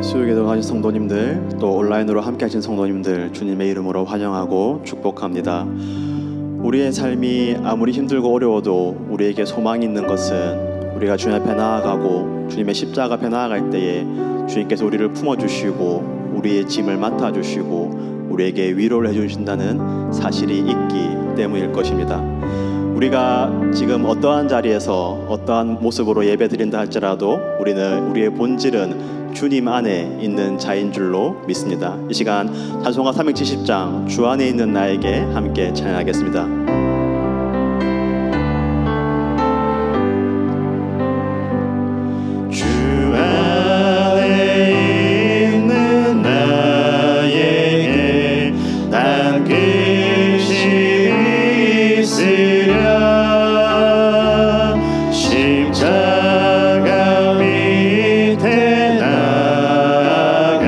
수요기도 하신 성도님들, 또 온라인으로 함께 하신 성도님들, 주님의 이름으로 환영하고 축복합니다. 우리의 삶이 아무리 힘들고 어려워도 우리에게 소망이 있는 것은 우리가 주님 앞에 나아가고 주님의 십자가 앞에 나아갈 때에 주님께서 우리를 품어주시고 우리의 짐을 맡아주시고 우리에게 위로를 해주신다는 사실이 있기 때문일 것입니다. 우리가 지금 어떠한 자리에서 어떠한 모습으로 예배드린다 할지라도 우리의 본질은 주님 안에 있는 자인 줄로 믿습니다. 이 시간 찬송가 370장 주 안에 있는 나에게 함께 찬양하겠습니다. 주 안에 있는 나에게 난 근심이 있으랴. 십자가 밑에 나아가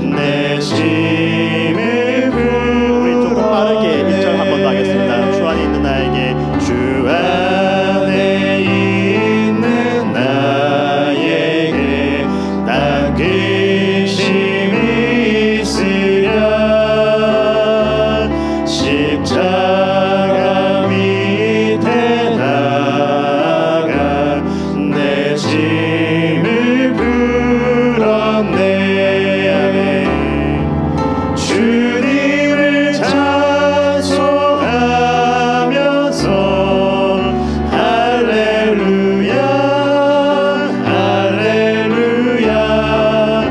내 짐을 우리 조금 빠르게 1절 한 번 더 하겠습니다. 주 안에 있는 나에게, 주 안에 있는 나에게 난 근심이 있으랴. 십자가 밑에 나아가 내 짐을 풀었네. 아멘. 주님을 찬송하면서 할렐루야 할렐루야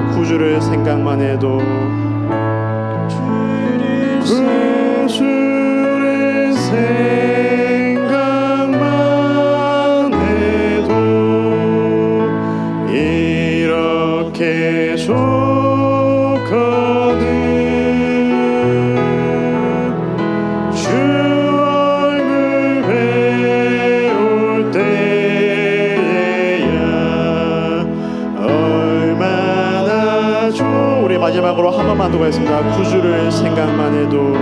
합니다. 구주를 생각만 해도 구주를 생각만 해도 이렇게 좋거든. 주 얼굴 배울 때야 얼마나 좋. 우리 마지막으로 한 번만 더 가겠습니다. 구주를 생각만 해도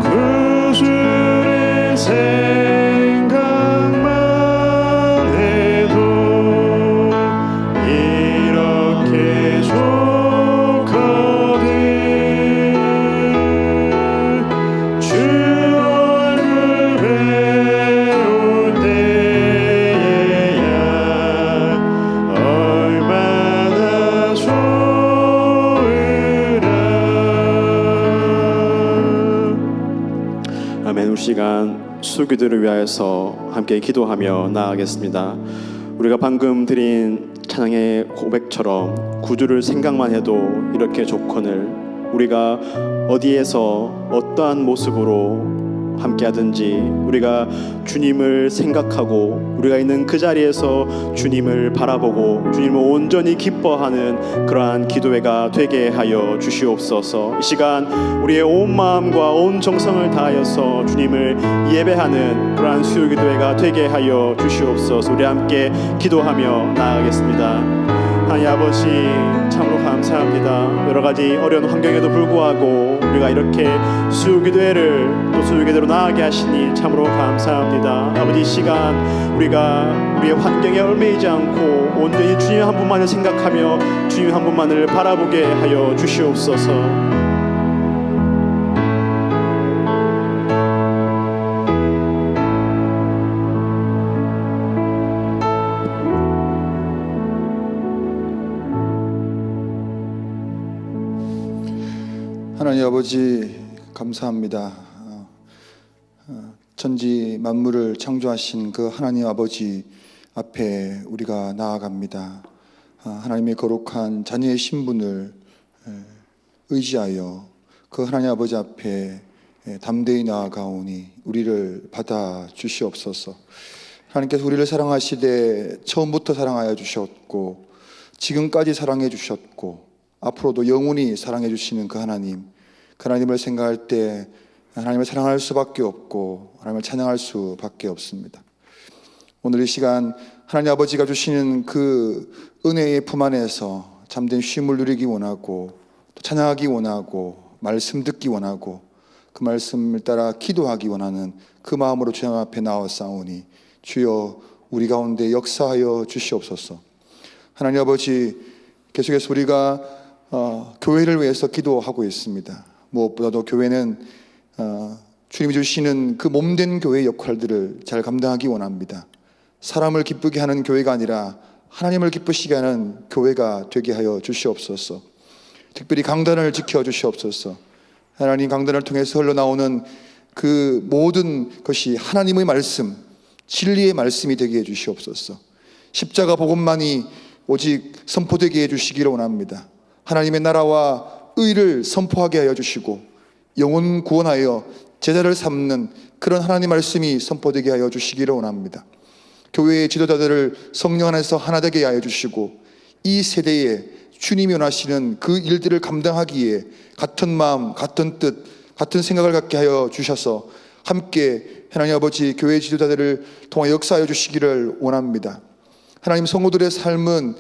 구주를 생각만 해도 이렇게 좋거든. 주 얼굴 배울 때야 얼마나 좋으라. 아멘. 우리 시간 수기들을 위하여서 함께 기도하며 나아가겠습니다. 우리가 방금 드린 찬양의 고백처럼 구주를 생각만 해도 이렇게 좋거늘, 우리가 어디에서 어떠한 모습으로 함께하든지 우리가 주님을 생각하고 우리가 있는 그 자리에서 주님을 바라보고 주님을 온전히 기뻐하는 그러한 기도회가 되게 하여 주시옵소서. 이 시간 우리의 온 마음과 온 정성을 다하여서 주님을 예배하는 그러한 수요 기도회가 되게 하여 주시옵소서. 우리 함께 기도하며 나아가겠습니다. 하나님 아버지, 참으로 감사합니다. 여러 가지 어려운 환경에도 불구하고 우리가 이렇게 수요 기도회를 또 수요 기도로 나아가게 하시니 참으로 감사합니다. 아버지, 이 시간 우리가 우리의 환경에 얽매이지 않고 온전히 주님 한 분만을 생각하며 주님 한 분만을 바라보게 하여 주시옵소서. 하나님 아버지, 감사합니다. 천지 만물을 창조하신 그 하나님 아버지 앞에 우리가 나아갑니다. 하나님의 거룩한 자녀의 신분을 의지하여 그 하나님 아버지 앞에 담대히 나아가오니 우리를 받아 주시옵소서. 하나님께서 우리를 사랑하시되 처음부터 사랑하여 주셨고 지금까지 사랑해 주셨고 앞으로도 영원히 사랑해 주시는 그 하나님을 생각할 때 하나님을 사랑할 수밖에 없고 하나님을 찬양할 수밖에 없습니다. 오늘 이 시간 하나님 아버지가 주시는 그 은혜의 품 안에서 잠든 쉼을 누리기 원하고 또 찬양하기 원하고 말씀 듣기 원하고 그 말씀을 따라 기도하기 원하는 그 마음으로 주님 앞에 나와싸우니 주여 우리 가운데 역사하여 주시옵소서. 하나님 아버지, 계속해서 우리가 교회를 위해서 기도하고 있습니다. 무엇보다도 교회는 주님이 주시는 그 몸된 교회의 역할들을 잘 감당하기 원합니다. 사람을 기쁘게 하는 교회가 아니라 하나님을 기쁘시게 하는 교회가 되게 하여 주시옵소서. 특별히 강단을 지켜 주시옵소서. 하나님, 강단을 통해서 흘러나오는 그 모든 것이 하나님의 말씀, 진리의 말씀이 되게 해 주시옵소서. 십자가 복음만이 오직 선포되게 해 주시기를 원합니다. 하나님의 나라와 의를 선포하게 하여 주시고 영혼 구원하여 제자를 삼는 그런 하나님 말씀이 선포되게 하여 주시기를 원합니다. 교회의 지도자들을 성령 안에서 하나 되게 하여 주시고 이 세대에 주님이 원하시는 그 일들을 감당하기에 같은 마음, 같은 뜻, 같은 생각을 갖게 하여 주셔서 함께 하나님 아버지 교회 지도자들을 통하여 역사하여 주시기를 원합니다. 하나님, 성도들의 삶은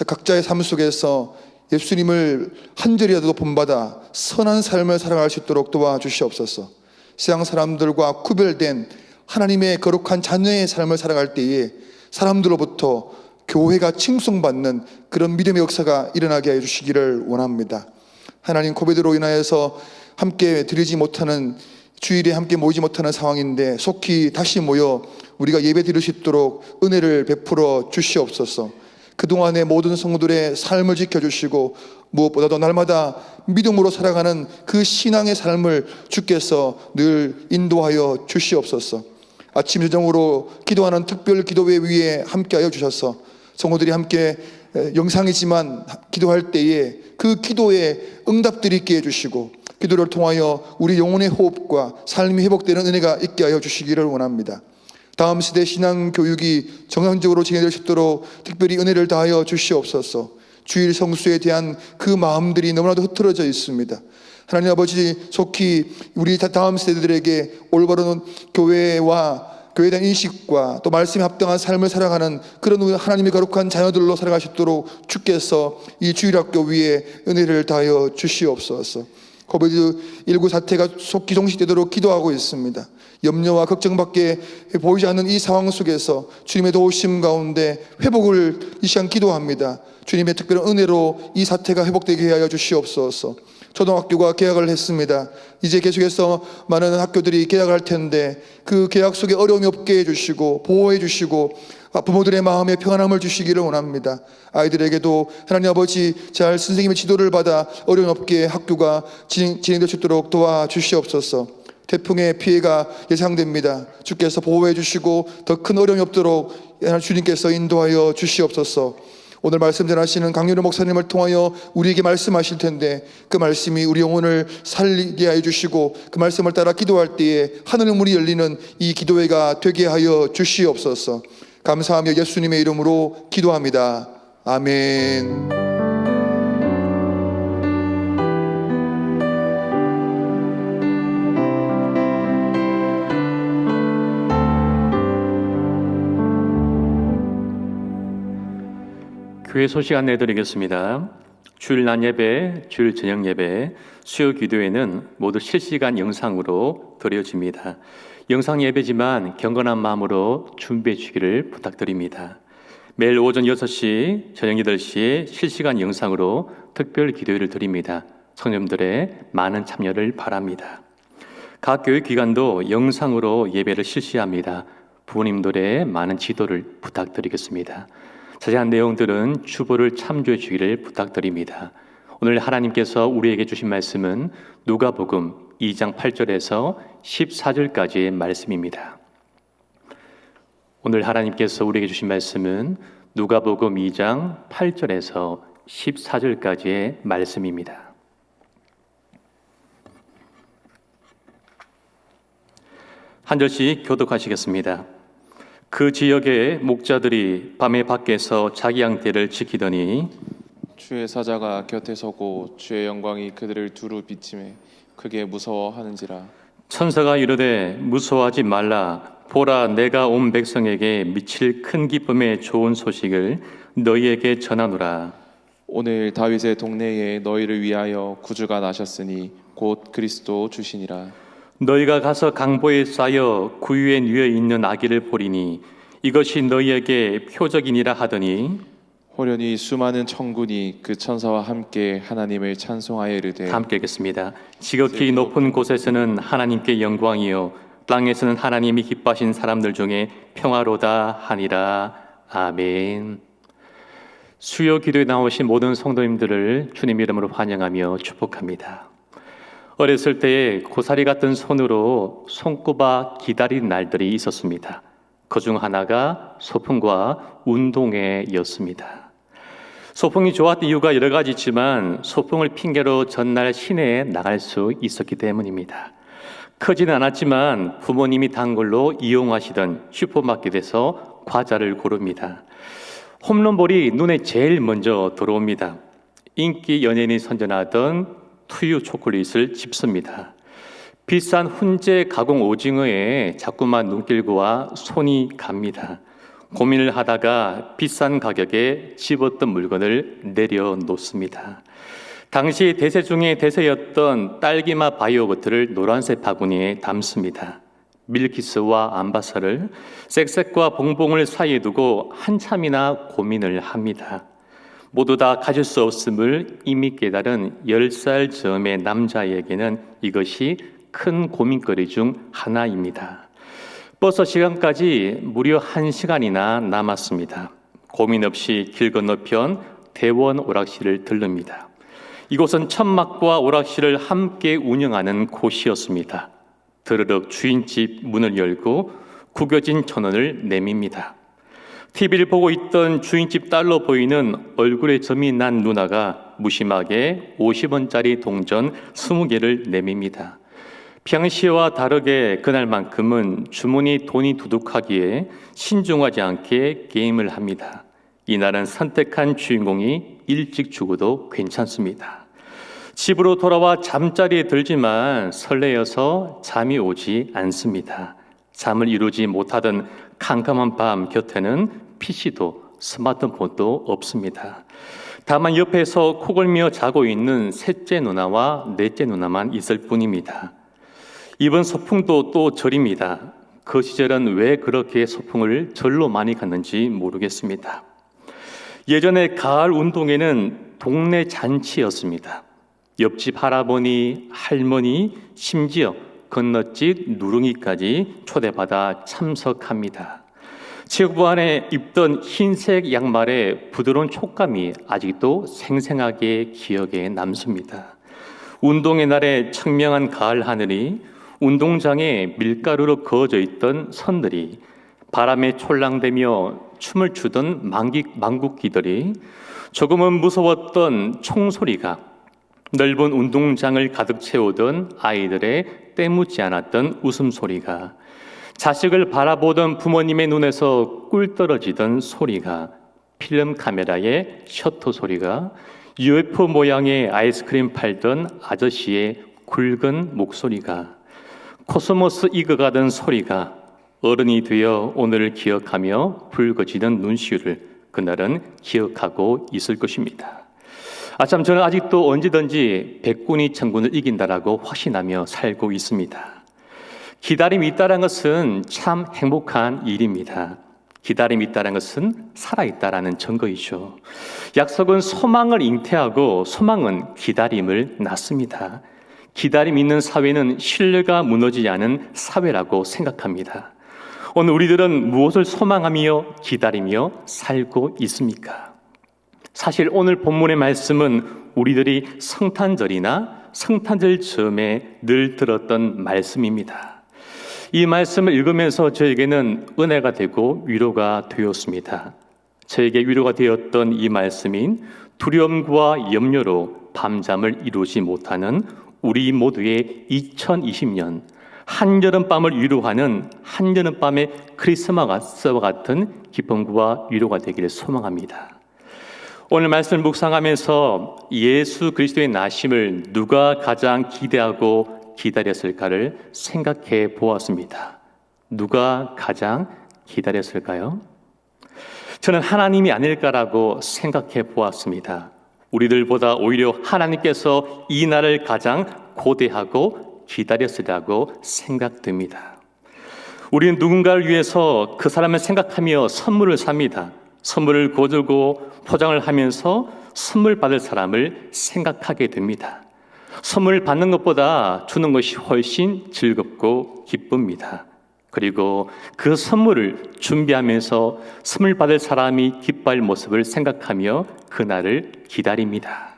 각자의 삶 속에서 예수님을 한 절이라도 본받아 선한 삶을 살아갈 수 있도록 도와주시옵소서. 세상 사람들과 구별된 하나님의 거룩한 자녀의 삶을 살아갈 때에 사람들로부터 교회가 칭송받는 그런 믿음의 역사가 일어나게 해주시기를 원합니다. 하나님, 코비드로 인하여서 함께 드리지 못하는, 주일에 함께 모이지 못하는 상황인데 속히 다시 모여 우리가 예배 드릴 수 있도록 은혜를 베풀어 주시옵소서. 그동안의 모든 성도들의 삶을 지켜주시고 무엇보다도 날마다 믿음으로 살아가는 그 신앙의 삶을 주께서 늘 인도하여 주시옵소서. 아침 저녁으로 기도하는 특별 기도회 위에 함께하여 주셔서 성도들이 함께 영상이지만 기도할 때에 그 기도에 응답들이 있게 해주시고 기도를 통하여 우리 영혼의 호흡과 삶이 회복되는 은혜가 있게 하여 주시기를 원합니다. 다음 세대 신앙 교육이 정상적으로 진행될 수 있도록 특별히 은혜를 다하여 주시옵소서. 주일 성수에 대한 그 마음들이 너무나도 흐트러져 있습니다. 하나님 아버지, 속히 우리 다음 세대들에게 올바른 교회와 교회에 대한 인식과 또 말씀에 합당한 삶을 살아가는 그런 하나님의 거룩한 자녀들로 살아갈 수 있도록 주께서 이 주일학교 위에 은혜를 다하여 주시옵소서. 코비드19 사태가 속히 종식되도록 기도하고 있습니다. 염려와 걱정밖에 보이지 않는 이 상황 속에서 주님의 도우심 가운데 회복을 이 시간 기도합니다. 주님의 특별한 은혜로 이 사태가 회복되게 하여 주시옵소서. 초등학교가 개학을 했습니다. 이제 계속해서 많은 학교들이 개학할 텐데 그 개학 속에 어려움이 없게 해주시고 보호해 주시고 부모들의 마음에 평안함을 주시기를 원합니다. 아이들에게도 하나님 아버지 잘 선생님의 지도를 받아 어려움 없게 학교가 진행될 수 있도록 도와주시옵소서. 태풍의 피해가 예상됩니다. 주께서 보호해 주시고 더 큰 어려움이 없도록 주님께서 인도하여 주시옵소서. 오늘 말씀 전하시는 강윤호 목사님을 통하여 우리에게 말씀하실 텐데 그 말씀이 우리 영혼을 살리게 하여 주시고 그 말씀을 따라 기도할 때에 하늘의 문이 열리는 이 기도회가 되게 하여 주시옵소서. 감사하며 예수님의 이름으로 기도합니다. 아멘. 교회 소식 안내드리겠습니다. 주일 낮 예배, 주일 저녁 예배, 수요 기도회는 모두 실시간 영상으로 드려집니다. 영상 예배지만 경건한 마음으로 준비해 주시기를 부탁드립니다. 매일 오전 6시, 저녁 8시에 실시간 영상으로 특별 기도회를 드립니다. 성도님들의 많은 참여를 바랍니다. 각 교회 기관도 영상으로 예배를 실시합니다. 부모님들의 많은 지도를 부탁드리겠습니다. 자세한 내용들은 주보를 참조해 주기를 부탁드립니다. 오늘 하나님께서 우리에게 주신 말씀은 누가복음 2장 8절에서 14절까지의 말씀입니다. 오늘 하나님께서 우리에게 주신 말씀은 누가복음 2장 8절에서 14절까지의 말씀입니다. 한 절씩 교독하시겠습니다. 그 지역의 목자들이 밤에 밖에서 자기 양떼를 지키더니 주의 사자가 곁에 서고 주의 영광이 그들을 두루 비치매 크게 무서워하는지라. 천사가 이르되 무서워하지 말라. 보라, 내가 온 백성에게 미칠 큰 기쁨의 좋은 소식을 너희에게 전하노라. 오늘 다윗의 동네에 너희를 위하여 구주가 나셨으니 곧 그리스도 주시니라. 너희가 가서 강보에 쌓여 구유에 누워 있는 아기를 보리니 이것이 너희에게 표적이니라 하더니 호련히 수많은 천군이 그 천사와 함께 하나님을 찬송하여 이르되. 함께 읽겠습니다. 지극히 높은 곳에서는 하나님께 영광이요 땅에서는 하나님이 기뻐하신 사람들 중에 평화로다 하니라. 아멘. 수요 기도에 나오신 모든 성도님들을 주님 이름으로 환영하며 축복합니다. 어렸을 때에 고사리 같은 손으로 손꼽아 기다린 날들이 있었습니다. 그중 하나가 소풍과 운동회였습니다. 소풍이 좋았던 이유가 여러 가지 있지만 소풍을 핑계로 전날 시내에 나갈 수 있었기 때문입니다. 크지는 않았지만 부모님이 단골로 이용하시던 슈퍼마켓에서 과자를 고릅니다. 홈런볼이 눈에 제일 먼저 들어옵니다. 인기 연예인이 선전하던 투유 초콜릿을 집습니다. 비싼 훈제 가공 오징어에 자꾸만 눈길과 손이 갑니다. 고민을 하다가 비싼 가격에 집었던 물건을 내려놓습니다. 당시 대세 중에 대세였던 딸기맛 바이오거트를 노란색 바구니에 담습니다. 밀키스와 암바사를 쌕쌕과 봉봉을 사이에 두고 한참이나 고민을 합니다. 모두 다 가질 수 없음을 이미 깨달은 10살 즈음의 남자에게는 이것이 큰 고민거리 중 하나입니다. 버스 시간까지 무려 1시간이나 남았습니다. 고민 없이 길 건너편 대원 오락실을 들릅니다. 이곳은 천막과 오락실을 함께 운영하는 곳이었습니다. 드르륵 주인집 문을 열고 구겨진 1,000원을 내밉니다. TV를 보고 있던 주인집 딸로 보이는 얼굴에 점이 난 누나가 무심하게 50원짜리 동전 20개를 내밉니다. 평시와 다르게 그날만큼은 주머니 돈이 두둑하기에 신중하지 않게 게임을 합니다. 이날은 선택한 주인공이 일찍 죽어도 괜찮습니다. 집으로 돌아와 잠자리에 들지만 설레어서 잠이 오지 않습니다. 잠을 이루지 못하던 캄캄한 밤 곁에는 PC도 스마트폰도 없습니다. 다만 옆에서 코골며 자고 있는 셋째 누나와 넷째 누나만 있을 뿐입니다. 이번 소풍도 또 절입니다. 그 시절은 왜 그렇게 소풍을 절로 많이 갔는지 모르겠습니다. 예전에 가을 운동회는 동네 잔치였습니다. 옆집 할아버니, 할머니, 심지어 건너집 누룽이까지 초대받아 참석합니다. 체육부 안에 입던 흰색 양말의 부드러운 촉감이 아직도 생생하게 기억에 남습니다. 운동의 날에 청명한 가을 하늘이 운동장에 밀가루로 그어져 있던 선들이 바람에 촐랑대며 춤을 추던 망국기들이 조금은 무서웠던 총소리가 넓은 운동장을 가득 채우던 아이들의 때묻지 않았던 웃음소리가 자식을 바라보던 부모님의 눈에서 꿀 떨어지던 소리가 필름 카메라의 셔터 소리가 UFO 모양의 아이스크림 팔던 아저씨의 굵은 목소리가 코스모스 익어가던 소리가 어른이 되어 오늘을 기억하며 붉어지는 눈시울을 그날은 기억하고 있을 것입니다. 아참 저는 아직도 언제든지 백군이 천군을 이긴다라고 확신하며 살고 있습니다. 기다림이 있다는 것은 참 행복한 일입니다. 기다림이 있다는 것은 살아있다라는 증거이죠. 약속은 소망을 잉태하고 소망은 기다림을 낳습니다. 기다림 있는 사회는 신뢰가 무너지지 않은 사회라고 생각합니다. 오늘 우리들은 무엇을 소망하며 기다리며 살고 있습니까? 사실 오늘 본문의 말씀은 우리들이 성탄절이나 성탄절 즈음에 늘 들었던 말씀입니다. 이 말씀을 읽으면서 저에게는 은혜가 되고 위로가 되었습니다. 저에게 위로가 되었던 이 말씀인 두려움과 염려로 밤잠을 이루지 못하는 우리 모두의 2020년 한여름밤을 위로하는 한여름밤의 크리스마스와 같은 기쁨과 위로가 되기를 소망합니다. 오늘 말씀을 묵상하면서 예수 그리스도의 나심을 누가 가장 기대하고 기다렸을까를 생각해 보았습니다. 누가 가장 기다렸을까요? 저는 하나님이 아닐까라고 생각해 보았습니다. 우리들보다 오히려 하나님께서 이 날을 가장 고대하고 기다렸으리라고 생각됩니다. 우리는 누군가를 위해서 그 사람을 생각하며 선물을 삽니다. 선물을 고르고 포장을 하면서 선물 받을 사람을 생각하게 됩니다. 선물 받는 것보다 주는 것이 훨씬 즐겁고 기쁩니다. 그리고 그 선물을 준비하면서 선물 받을 사람이 기뻐할 모습을 생각하며 그날을 기다립니다.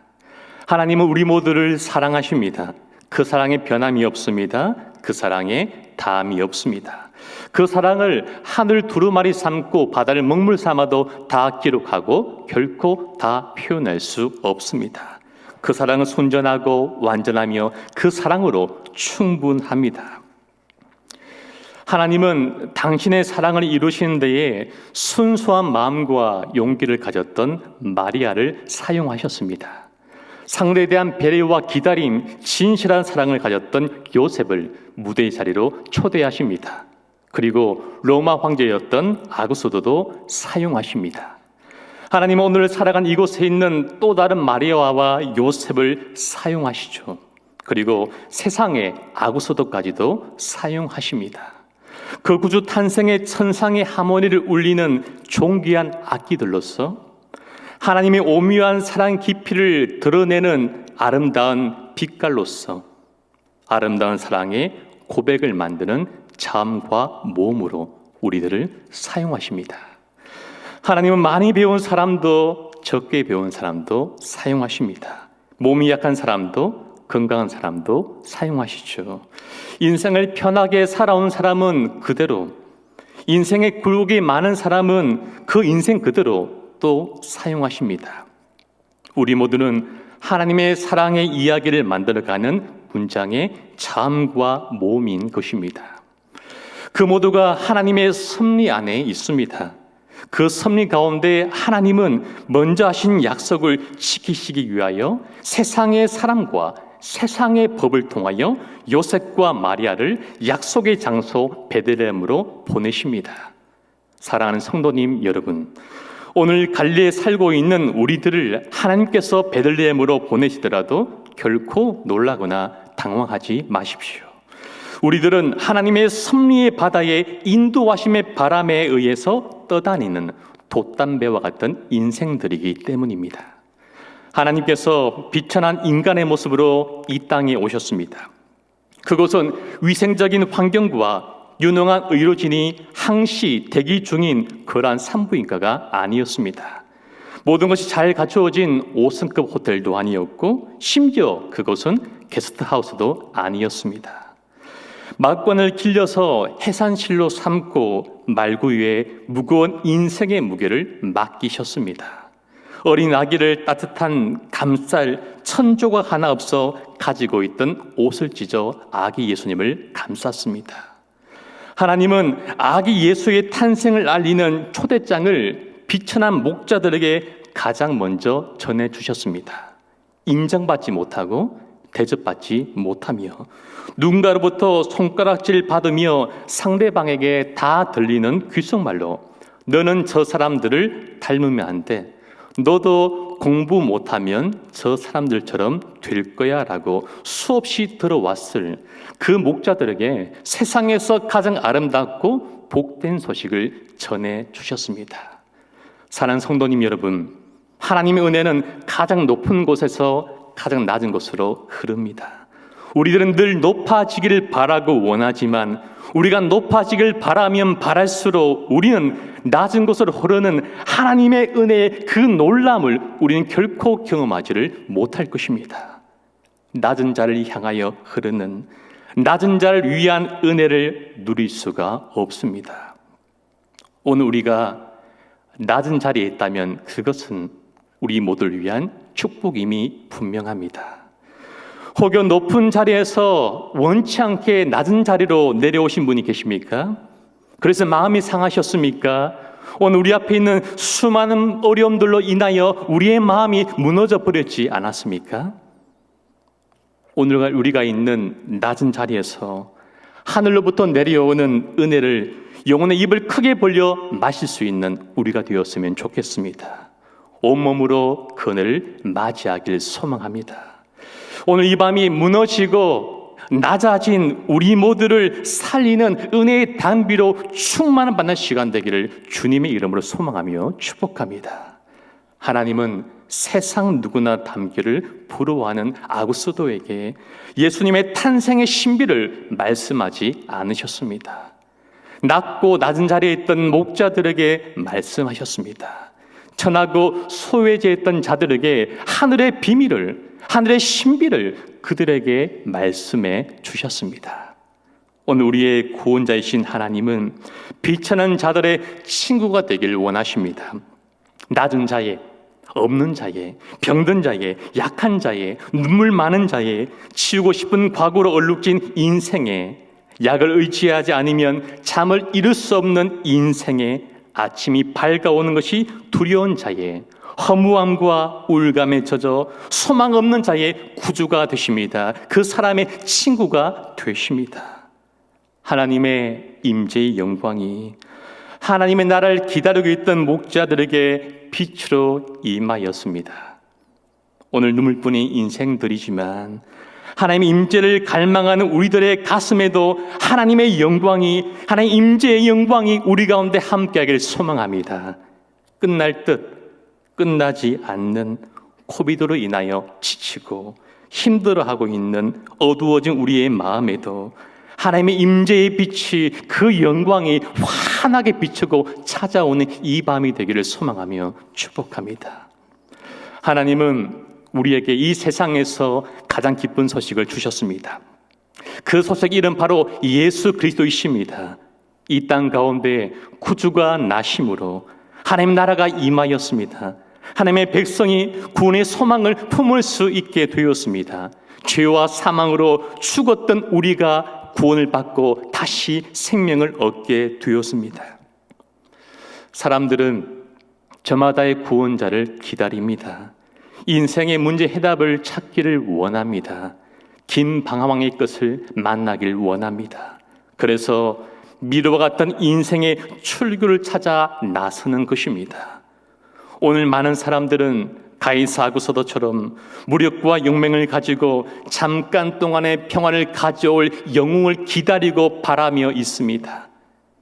하나님은 우리 모두를 사랑하십니다. 그 사랑에 변함이 없습니다. 그 사랑에 다함이 없습니다. 그 사랑을 하늘 두루마리 삼고 바다를 먹물 삼아도 다 기록하고 결코 다 표현할 수 없습니다. 그 사랑은 순전하고 완전하며 그 사랑으로 충분합니다. 하나님은 당신의 사랑을 이루시는 데에 순수한 마음과 용기를 가졌던 마리아를 사용하셨습니다. 상대에 대한 배려와 기다림, 진실한 사랑을 가졌던 요셉을 무대의 자리로 초대하십니다. 그리고 로마 황제였던 아구스도도 사용하십니다. 하나님은 오늘 살아간 이곳에 있는 또 다른 마리아와 요셉을 사용하시죠. 그리고 세상의 아구스도까지도 사용하십니다. 그 구주 탄생의 천상의 하모니를 울리는 존귀한 악기들로서 하나님의 오묘한 사랑 깊이를 드러내는 아름다운 빛깔로서 아름다운 사랑의 고백을 만드는 자음과 모음으로 우리들을 사용하십니다. 하나님은 많이 배운 사람도 적게 배운 사람도 사용하십니다. 몸이 약한 사람도 건강한 사람도 사용하시죠. 인생을 편하게 살아온 사람은 그대로, 인생의 굴곡이 많은 사람은 그 인생 그대로 또 사용하십니다. 우리 모두는 하나님의 사랑의 이야기를 만들어가는 문장의 자음과 모음인 것입니다. 그 모두가 하나님의 섭리 안에 있습니다. 그 섭리 가운데 하나님은 먼저 하신 약속을 지키시기 위하여 세상의 사람과 세상의 법을 통하여 요셉과 마리아를 약속의 장소 베들레헴으로 보내십니다. 사랑하는 성도님 여러분, 오늘 갈릴리에 살고 있는 우리들을 하나님께서 베들레헴으로 보내시더라도 결코 놀라거나 당황하지 마십시오. 우리들은 하나님의 섭리의 바다에 인도하심의 바람에 의해서 떠다니는 돛담배와 같은 인생들이기 때문입니다. 하나님께서 비천한 인간의 모습으로 이 땅에 오셨습니다. 그것은 위생적인 환경과 유능한 의료진이 항시 대기 중인 그러한 산부인과가 아니었습니다. 모든 것이 잘 갖추어진 5성급 호텔도 아니었고 심지어 그것은 게스트하우스도 아니었습니다. 막관을 길려서 해산실로 삼고 말구 위에 무거운 인생의 무게를 맡기셨습니다. 어린 아기를 따뜻한 감쌀 천조각 하나 없어 가지고 있던 옷을 찢어 아기 예수님을 감쌌습니다. 하나님은 아기 예수의 탄생을 알리는 초대장을 비천한 목자들에게 가장 먼저 전해주셨습니다. 인정받지 못하고 대접받지 못하며 누군가로부터 손가락질 받으며 상대방에게 다 들리는 귓속말로 너는 저 사람들을 닮으면 안 돼. 너도 공부 못하면 저 사람들처럼 될 거야 라고 수없이 들어왔을 그 목자들에게 세상에서 가장 아름답고 복된 소식을 전해주셨습니다. 사랑하는 성도님 여러분, 하나님의 은혜는 가장 높은 곳에서 가장 낮은 곳으로 흐릅니다. 우리들은 늘 높아지기를 바라고 원하지만 우리가 높아지길 바라면 바랄수록 우리는 낮은 곳으로 흐르는 하나님의 은혜의 그 놀람을 우리는 결코 경험하지를 못할 것입니다. 낮은 자를 향하여 흐르는 낮은 자를 위한 은혜를 누릴 수가 없습니다. 오늘 우리가 낮은 자리에 있다면 그것은 우리 모두를 위한 축복임이 분명합니다. 혹여 높은 자리에서 원치 않게 낮은 자리로 내려오신 분이 계십니까? 그래서 마음이 상하셨습니까? 오늘 우리 앞에 있는 수많은 어려움들로 인하여 우리의 마음이 무너져 버렸지 않았습니까? 오늘 우리가 있는 낮은 자리에서 하늘로부터 내려오는 은혜를 영혼의 입을 크게 벌려 마실 수 있는 우리가 되었으면 좋겠습니다. 온몸으로 그 은혜를 맞이하길 소망합니다. 오늘 이 밤이 무너지고 낮아진 우리 모두를 살리는 은혜의 단비로 충만받는 시간 되기를 주님의 이름으로 소망하며 축복합니다. 하나님은 세상 누구나 담기를 부러워하는 아구스도에게 예수님의 탄생의 신비를 말씀하지 않으셨습니다. 낮고 낮은 자리에 있던 목자들에게 말씀하셨습니다. 천하고 소외지에 있던 자들에게 하늘의 비밀을, 하늘의 신비를 그들에게 말씀해 주셨습니다. 오늘 우리의 구원자이신 하나님은 비천한 자들의 친구가 되길 원하십니다. 낮은 자의, 없는 자의, 병든 자의, 약한 자의, 눈물 많은 자의, 치우고 싶은 과거로 얼룩진 인생의, 약을 의지하지 않으면 잠을 이룰 수 없는 인생의 아침이 밝아오는 것이 두려운 자의, 허무함과 우울감에 젖어 소망 없는 자의 구주가 되십니다. 그 사람의 친구가 되십니다. 하나님의 임재의 영광이 하나님의 나라를 기다리고 있던 목자들에게 빛으로 임하였습니다. 오늘 눈물뿐인 인생들이지만 하나님의 임재를 갈망하는 우리들의 가슴에도 하나님의 영광이, 하나님의 임재의 영광이 우리 가운데 함께하기를 소망합니다. 끝날 듯 끝나지 않는 코비드로 인하여 지치고 힘들어하고 있는 어두워진 우리의 마음에도 하나님의 임재의 빛이, 그 영광이 환하게 비추고 찾아오는 이 밤이 되기를 소망하며 축복합니다. 하나님은 우리에게 이 세상에서 가장 기쁜 소식을 주셨습니다. 그 소식 이름 바로 예수 그리스도이십니다. 이 땅 가운데 구주가 나심으로 하나님 나라가 임하였습니다. 하나님의 백성이 구원의 소망을 품을 수 있게 되었습니다. 죄와 사망으로 죽었던 우리가 구원을 받고 다시 생명을 얻게 되었습니다. 사람들은 저마다의 구원자를 기다립니다. 인생의 문제 해답을 찾기를 원합니다. 긴 방황의 것을 만나길 원합니다. 그래서 미로와 같던 인생의 출구를 찾아 나서는 것입니다. 오늘 많은 사람들은 가이사구서도처럼 무력과 용맹을 가지고 잠깐 동안의 평안을 가져올 영웅을 기다리고 바라며 있습니다.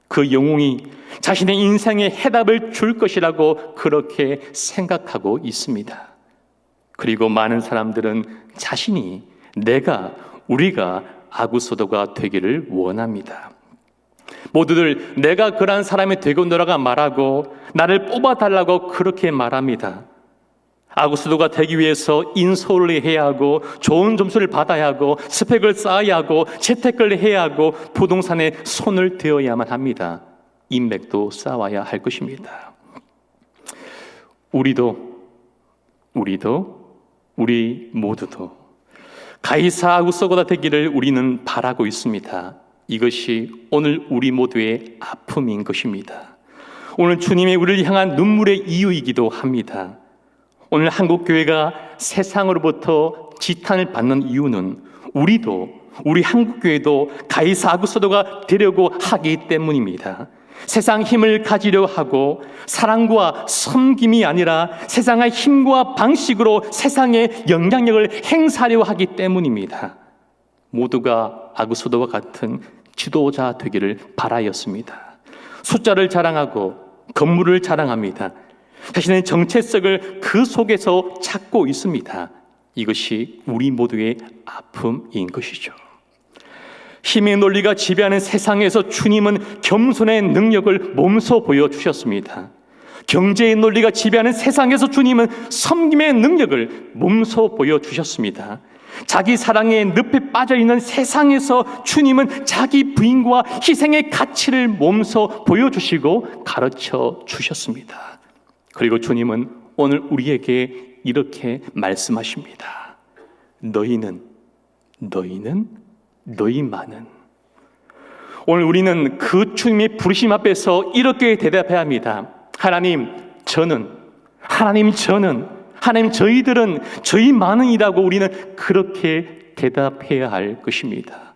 그 영웅이 자신의 인생의 해답을 줄 것이라고 그렇게 생각하고 있습니다. 그리고 많은 사람들은 자신이 우리가 아구소도가 되기를 원합니다. 모두들 내가 그러한 사람이 되고노라가 말하고 나를 뽑아달라고 그렇게 말합니다. 아구소도가 되기 위해서 인서울을 해야 하고 좋은 점수를 받아야 하고 스펙을 쌓아야 하고 재테크를 해야 하고 부동산에 손을 대어야만 합니다. 인맥도 쌓아야 할 것입니다. 우리 모두도 가이사 아구소도가 되기를 우리는 바라고 있습니다. 이것이 오늘 우리 모두의 아픔인 것입니다. 오늘 주님의 우리를 향한 눈물의 이유이기도 합니다. 오늘 한국교회가 세상으로부터 지탄을 받는 이유는 우리 한국교회도 가이사 아구소도가 되려고 하기 때문입니다. 세상 힘을 가지려 하고 사랑과 섬김이 아니라 세상의 힘과 방식으로 세상의 영향력을 행사하려 하기 때문입니다. 모두가 아구소도와 같은 지도자 되기를 바라였습니다. 숫자를 자랑하고 건물을 자랑합니다. 자신의 정체성을 그 속에서 찾고 있습니다. 이것이 우리 모두의 아픔인 것이죠. 힘의 논리가 지배하는 세상에서 주님은 겸손의 능력을 몸소 보여주셨습니다. 경제의 논리가 지배하는 세상에서 주님은 섬김의 능력을 몸소 보여주셨습니다. 자기 사랑의 늪에 빠져있는 세상에서 주님은 자기 부인과 희생의 가치를 몸소 보여주시고 가르쳐 주셨습니다. 그리고 주님은 오늘 우리에게 이렇게 말씀하십니다. 너희만은. 오늘 우리는 그 주님의 부르심 앞에서 이렇게 대답해야 합니다. 하나님 저희들은 저희만은이라고 우리는 그렇게 대답해야 할 것입니다.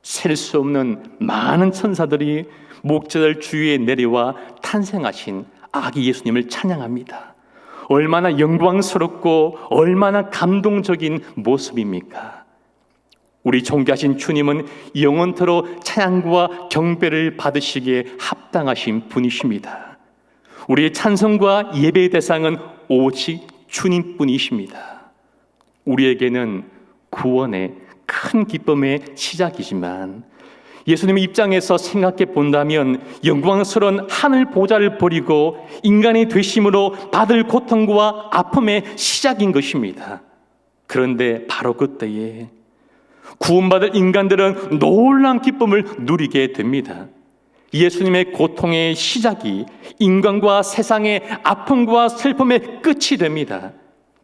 셀 수 없는 많은 천사들이 목자들 주위에 내려와 탄생하신 아기 예수님을 찬양합니다. 얼마나 영광스럽고 얼마나 감동적인 모습입니까? 우리 존귀하신 주님은 영원토록 찬양과 경배를 받으시기에 합당하신 분이십니다. 우리의 찬송과 예배의 대상은 오직 주님뿐이십니다. 우리에게는 구원의 큰 기쁨의 시작이지만 예수님의 입장에서 생각해 본다면 영광스러운 하늘 보좌를 버리고 인간이 되심으로 받을 고통과 아픔의 시작인 것입니다. 그런데 바로 그때에 구원받을 인간들은 놀라운 기쁨을 누리게 됩니다. 예수님의 고통의 시작이 인간과 세상의 아픔과 슬픔의 끝이 됩니다.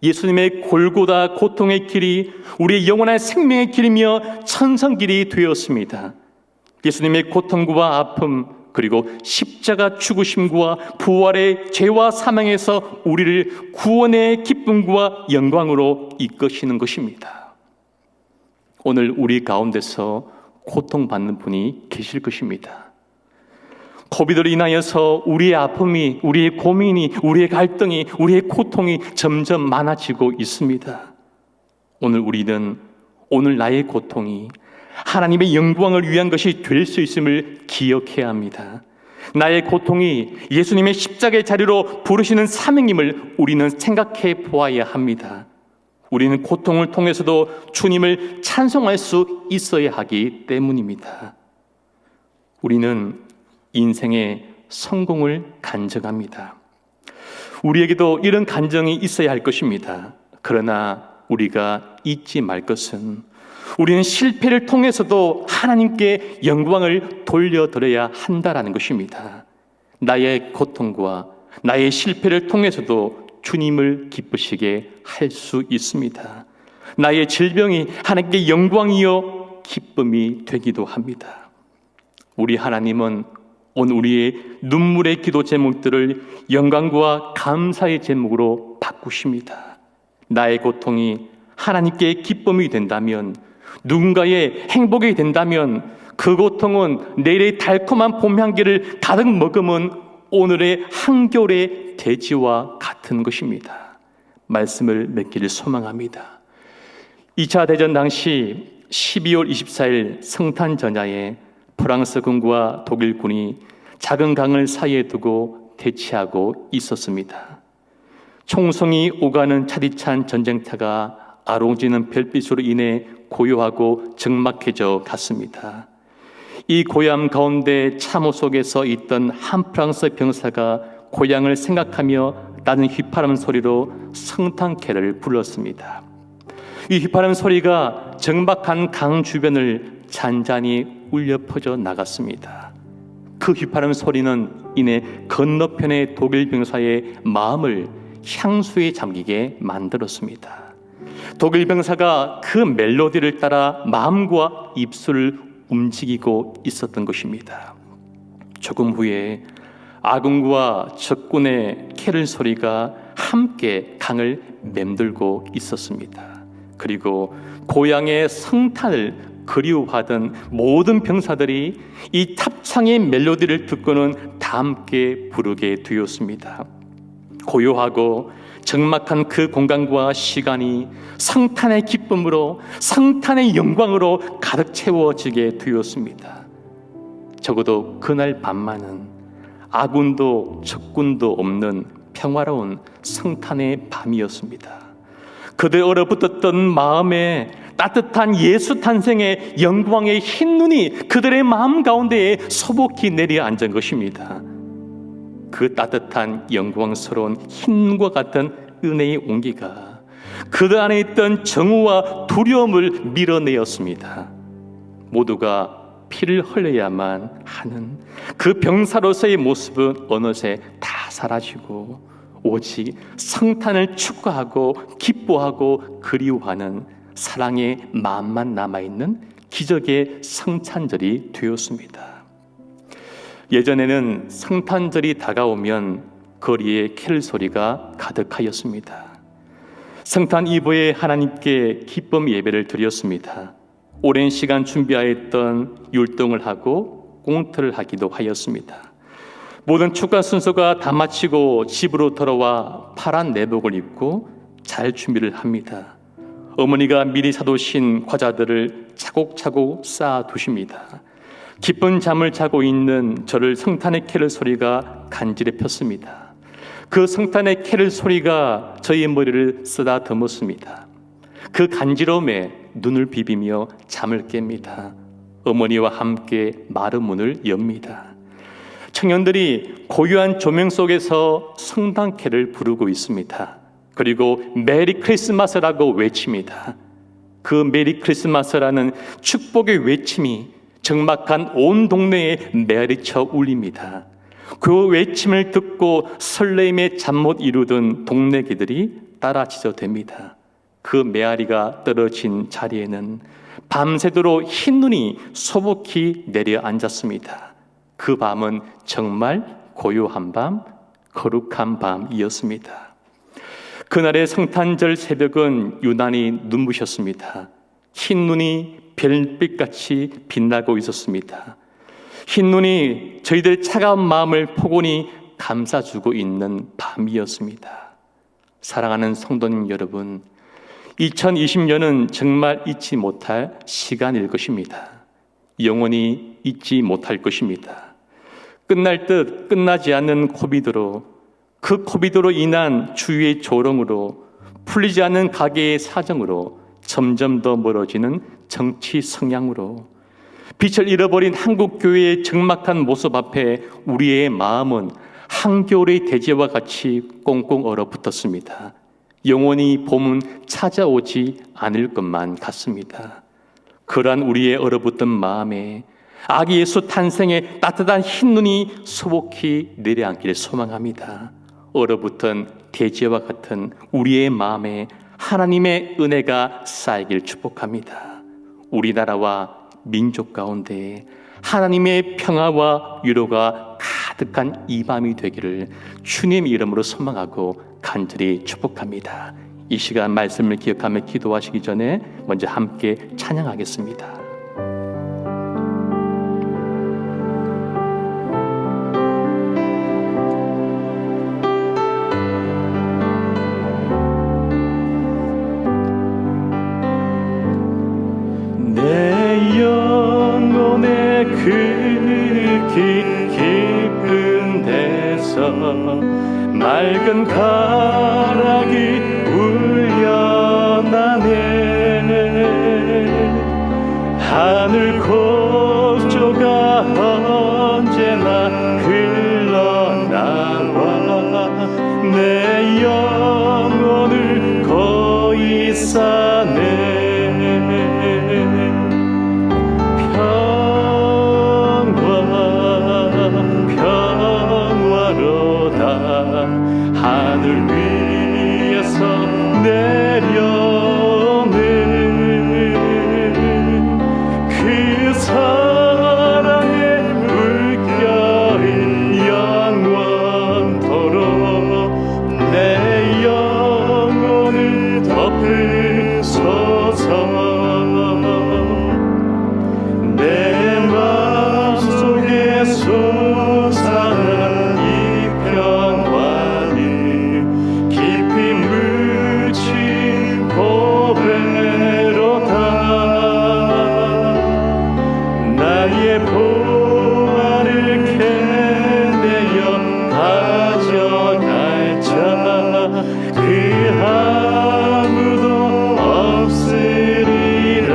예수님의 골고다 고통의 길이 우리의 영원한 생명의 길이며 천성길이 되었습니다. 예수님의 고통과 아픔 그리고 십자가 죽으심과 부활의 죄와 사망에서 우리를 구원의 기쁨과 영광으로 이끄시는 것입니다. 오늘 우리 가운데서 고통받는 분이 계실 것입니다. 코비드로 인하여서 우리의 아픔이, 우리의 고민이, 우리의 갈등이, 우리의 고통이 점점 많아지고 있습니다. 오늘 나의 고통이 하나님의 영광을 위한 것이 될 수 있음을 기억해야 합니다. 나의 고통이 예수님의 십자가의 자리로 부르시는 사명임을 우리는 생각해 보아야 합니다. 우리는 고통을 통해서도 주님을 찬송할 수 있어야 하기 때문입니다. 우리는 인생의 성공을 간증합니다. 우리에게도 이런 간증이 있어야 할 것입니다. 그러나 우리가 잊지 말 것은 우리는 실패를 통해서도 하나님께 영광을 돌려드려야 한다라는 것입니다. 나의 고통과 나의 실패를 통해서도 주님을 기쁘시게 할 수 있습니다. 나의 질병이 하나님께 영광이요 기쁨이 되기도 합니다. 우리 하나님은 오늘 우리의 눈물의 기도 제목들을 영광과 감사의 제목으로 바꾸십니다. 나의 고통이 하나님께 기쁨이 된다면, 누군가의 행복이 된다면 그 고통은 내일의 달콤한 봄 향기를 가득 머금은 오늘의 한겨울의 대지와 같은 것입니다. 말씀을 맺기를 소망합니다. 2차 대전 당시 12월 24일 성탄 전야에 프랑스 군과 독일 군이 작은 강을 사이에 두고 대치하고 있었습니다. 총성이 오가는 차디찬 전쟁터가 아롱지는 별빛으로 인해 고요하고 적막해져 갔습니다. 이 고요함 가운데 참호 속에서 있던 한 프랑스 병사가 고향을 생각하며 나는 휘파람 소리로 성탄캐를 불렀습니다. 이 휘파람 소리가 적막한 강 주변을 잔잔히 울려 퍼져 나갔습니다. 그 휘파람 소리는 이내 건너편의 독일 병사의 마음을 향수에 잠기게 만들었습니다. 독일 병사가 그 멜로디를 따라 마음과 입술을 움직이고 있었던 것입니다. 조금 후에 아군과 적군의 캐럴 소리가 함께 강을 맴돌고 있었습니다. 그리고 고향의 성탄을 그리워하던 모든 병사들이 이 탑창의 멜로디를 듣고는 다 함께 부르게 되었습니다. 고요하고 적막한 그 공간과 시간이 성탄의 기쁨으로, 성탄의 영광으로 가득 채워지게 되었습니다. 적어도 그날 밤만은 아군도 적군도 없는 평화로운 성탄의 밤이었습니다. 그들 얼어붙었던 마음에 따뜻한 예수 탄생의 영광의 흰 눈이 그들의 마음 가운데에 소복히 내려앉은 것입니다. 그 따뜻한 영광스러운 흰과 같은 은혜의 온기가 그들 안에 있던 정오와 두려움을 밀어내었습니다. 모두가 피를 흘려야만 하는 그 병사로서의 모습은 어느새 다 사라지고 오직 성탄을 축하하고 기뻐하고 그리워하는 사랑의 마음만 남아있는 기적의 성탄절이 되었습니다. 예전에는 성탄절이 다가오면 거리에 캐럴 소리가 가득하였습니다. 성탄 이브에 하나님께 기쁨 예배를 드렸습니다. 오랜 시간 준비하였던 율동을 하고 꽁트를 하기도 하였습니다. 모든 축가 순서가 다 마치고 집으로 돌아와 파란 내복을 입고 잘 준비를 합니다. 어머니가 미리 사두신 과자들을 차곡차곡 쌓아 두십니다. 깊은 잠을 자고 있는 저를 성탄의 캐럴 소리가 간지러 폈습니다. 그 성탄의 캐럴 소리가 저의 머리를 쓰다듬었습니다. 그 간지러움에 눈을 비비며 잠을 깹니다. 어머니와 함께 마른 문을 엽니다. 청년들이 고요한 조명 속에서 성탄캐를 부르고 있습니다. 그리고 메리 크리스마스라고 외칩니다. 그 메리 크리스마스라는 축복의 외침이 적막한 온 동네에 메아리쳐 울립니다. 그 외침을 듣고 설레임에 잠 못 이루던 동네 개들이 따라 짖어댑니다. 그 메아리가 떨어진 자리에는 밤새도록 흰 눈이 소복히 내려앉았습니다. 그 밤은 정말 고요한 밤, 거룩한 밤이었습니다. 그날의 성탄절 새벽은 유난히 눈부셨습니다. 흰 눈이 별빛같이 빛나고 있었습니다. 흰 눈이 저희들의 차가운 마음을 포근히 감싸주고 있는 밤이었습니다. 사랑하는 성도님 여러분, 2020년은 정말 잊지 못할 시간일 것입니다. 영원히 잊지 못할 것입니다. 끝날 듯 끝나지 않는 코비드로, 그 코비드로 인한 주위의 조롱으로, 풀리지 않는 가계의 사정으로, 점점 더 멀어지는 정치 성향으로, 빛을 잃어버린 한국교회의 적막한 모습 앞에 우리의 마음은 한겨울의 대지와 같이 꽁꽁 얼어붙었습니다. 영원히 봄은 찾아오지 않을 것만 같습니다. 그러한 우리의 얼어붙은 마음에 아기 예수 탄생의 따뜻한 흰눈이 소복히 내려앉기를 소망합니다. 얼어붙은 대지와 같은 우리의 마음에 하나님의 은혜가 쌓이길 축복합니다. 우리나라와 민족 가운데 하나님의 평화와 위로가 가득한 이 밤이 되기를 주님 이름으로 소망하고 간절히 축복합니다. 이 시간 말씀을 기억하며 기도하시기 전에 먼저 함께 찬양하겠습니다. 내 영혼의 그 깊은 데서 맑은 가락이 울려나네. 하늘 고조가 언제나 흘러나와 내 영혼을 거의 싸네. 하늘 위에서 내려오는 그 사랑의 물결이 영원토록 내 영혼을 덮으소서. 내 마음속에 솟아난 이 평화를 깊이 묻힌 고배로다. 나의 보화를 캐내어 가져갈 자 그 아무도 없으리라.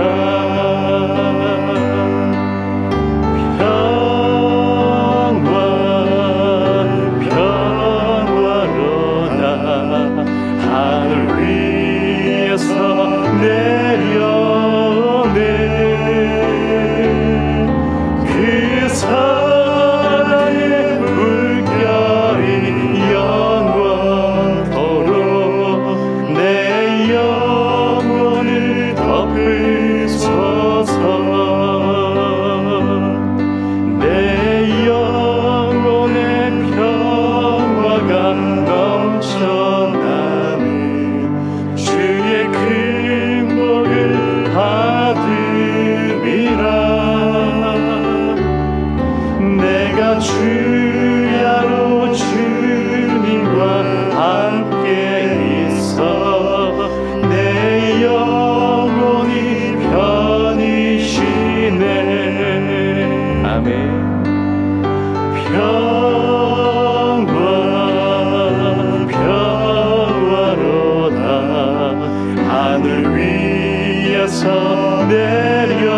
하늘 위에서 내려오네. 그 사랑의 물결이 영원토록 내 영혼을 덮으소서. 내 영혼의 평화가 넘쳐나는 주의 금복을 받음이라. 내가 주야로 주님과 함께 있어 내 영혼이 편히 쉬네. 아멘. 평화로다. 하늘 위에서 내려오네.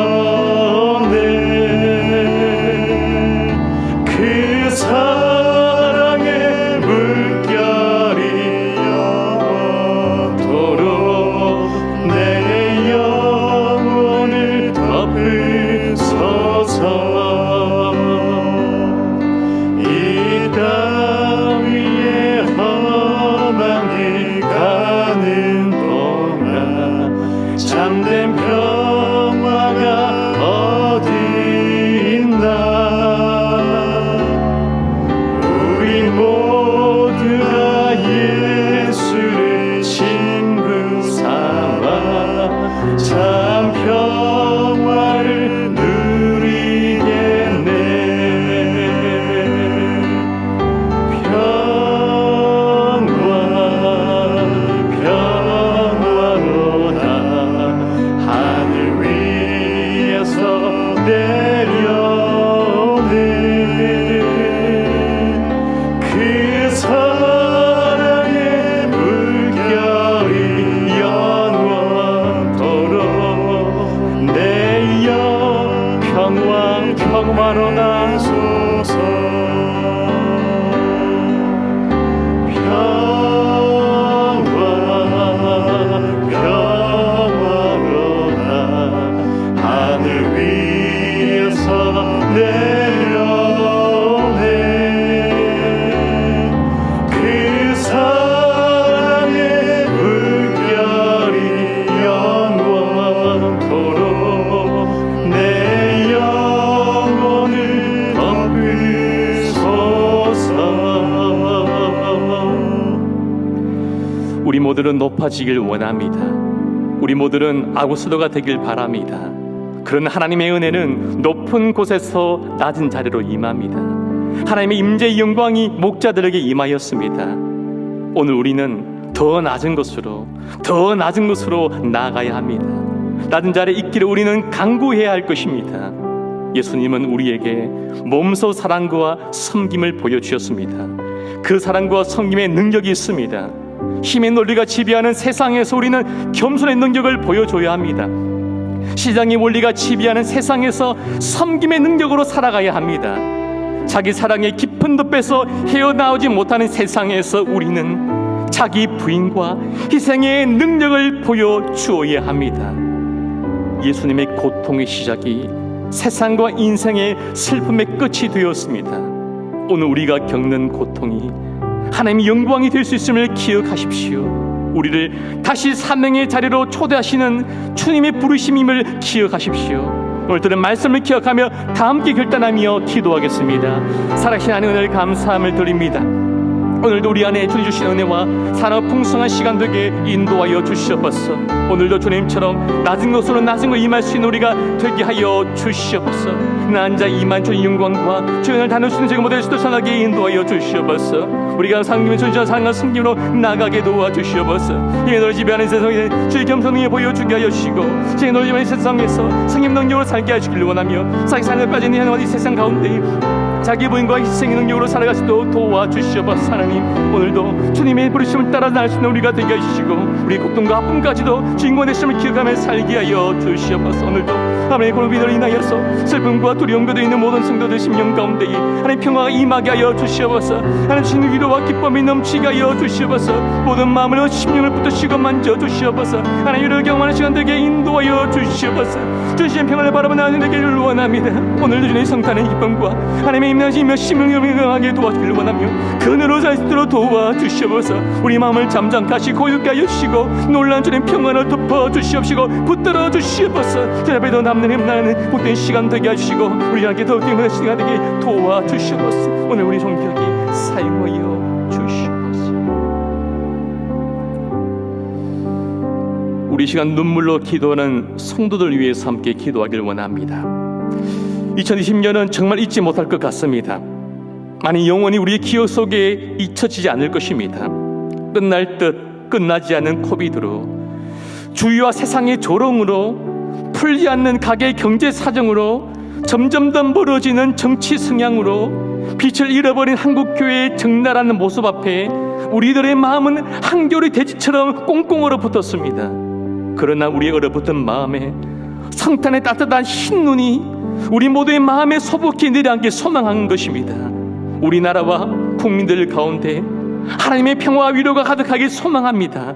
그 사랑의 물결이 영원토록 내 영혼을 덮으소서. 이 땅 위에 험한 길 가는 동안 참된 평화가 어디 있나. 우리 모두가 예수를 친구 삼아 참 평화를 누리겠네. 평화로다. 하늘 위에서 내려오네. 그 사랑의 물결이 영원토록 내 영 평화로다. 소서. 평화로다. 모두는 높아지길 원합니다. 우리 모두는 아구스도가 되길 바랍니다. 그런 하나님의 은혜는 높은 곳에서 낮은 자리로 임합니다. 하나님의 임재의 영광이 목자들에게 임하였습니다. 오늘 우리는 더 낮은 곳으로 나아가야 합니다. 낮은 자리에 있기를 우리는 강구해야 할 것입니다. 예수님은 우리에게 몸소 사랑과 섬김을 보여주셨습니다. 그 사랑과 섬김의 능력이 있습니다. 힘의 논리가 지배하는 세상에서 우리는 겸손의 능력을 보여줘야 합니다. 시장의 원리가 지배하는 세상에서 섬김의 능력으로 살아가야 합니다. 자기 사랑의 깊은 늪에서 헤어나오지 못하는 세상에서 우리는 자기 부인과 희생의 능력을 보여주어야 합니다. 예수님의 고통의 시작이 세상과 인생의 슬픔의 끝이 되었습니다. 오늘 우리가 겪는 고통이 하나님의 영광이 될 수 있음을 기억하십시오. 우리를 다시 사명의 자리로 초대하시는 주님의 부르심임을 기억하십시오. 오늘 들은 말씀을 기억하며 다 함께 결단하며 기도하겠습니다. 살아계신 하나님 은혜를 감사함을 드립니다. 오늘도 우리 안에 주님 주신 은혜와 사랑 풍성한 시간 되게 인도하여 주시옵소서. 오늘도 주님처럼 낮은 곳으로 낮은 곳 임할 수 있는 우리가 되게 하여 주시옵소서. 나 앉아 임한 주의 영광과 주님을 다룰 수 있는 제가 모델 수도 전하게 인도하여 주시옵소서. 우리가 상님의 존재와 사랑과 섬김으로 나가게 도와주시옵소서. 이에 너를 지배하는 세상에 주의 겸손을 보여주게 하여 주시고 주의 너를 지배하는 세상에서 성님 능력으로 살게 하시기를 원하며 자기 삶을 빠진 이 하나님 세상 가운데 자기 부인과 희생의 능력으로 살아가시도록 도와주시옵소서. 하나님 오늘도 주님의 부르심을 따라 날 수 있는 우리가 되게 하시고 우리 고통과 아픔까지도 주인공의 되심을 기억하며 살게 하여 주시옵소서. 오늘도 하나님의 고난을 인하여서 슬픔과 두려움과 되어 있는 모든 성도들 심령 가운데 하나님 평화가 임하게 하여 주시옵소서. 하나님 주님의 위로와 기쁨이 넘치게 하여 주시옵소서. 모든 마음을 심령을 붙드시고 만져 주시옵소서. 하나님 위로를 경험하는 시간 되게 인도하여 주시옵소서. 주신 평안을 바라보는 하나님 되기를 원합니다. 오늘도 주님의 성탄의 기쁨과 하나님의 임하시며 심령을 강하게 도와주기를 원하며 그늘로 살 수 있도록 도와주시옵소서. 우리 마음을 잠잠케 하시고 고요케 하여 주시고 놀라운 주님 평안을 덮어 주시옵시고 붙들어 주시옵소서. 주 앞에도 남는 힘나는 복된 시간 되게 하시고 우리 함께 더욱 뛰어난 시간 되게 도와주시옵소서. 오늘 우리 성격이 사용하여 주시옵소서. 우리 시간 눈물로 기도하는 성도들 위해서 함께 기도하길 원합니다. 2020년은 정말 잊지 못할 것 같습니다. 아니 영원히 우리의 기억 속에 잊혀지지 않을 것입니다. 끝날 듯 끝나지 않는 코비드로 주위와 세상의 조롱으로 풀지 않는 가계 경제 사정으로 점점 더 멀어지는 정치 성향으로 빛을 잃어버린 한국교회의 적나라한 모습 앞에 우리들의 마음은 한겨울의 대지처럼 꽁꽁 얼어붙었습니다. 그러나 우리의 얼어붙은 마음에 성탄의 따뜻한 흰눈이 우리 모두의 마음에 소복히 내려앉게 소망한 것입니다. 우리나라와 국민들 가운데 하나님의 평화와 위로가 가득하길 소망합니다.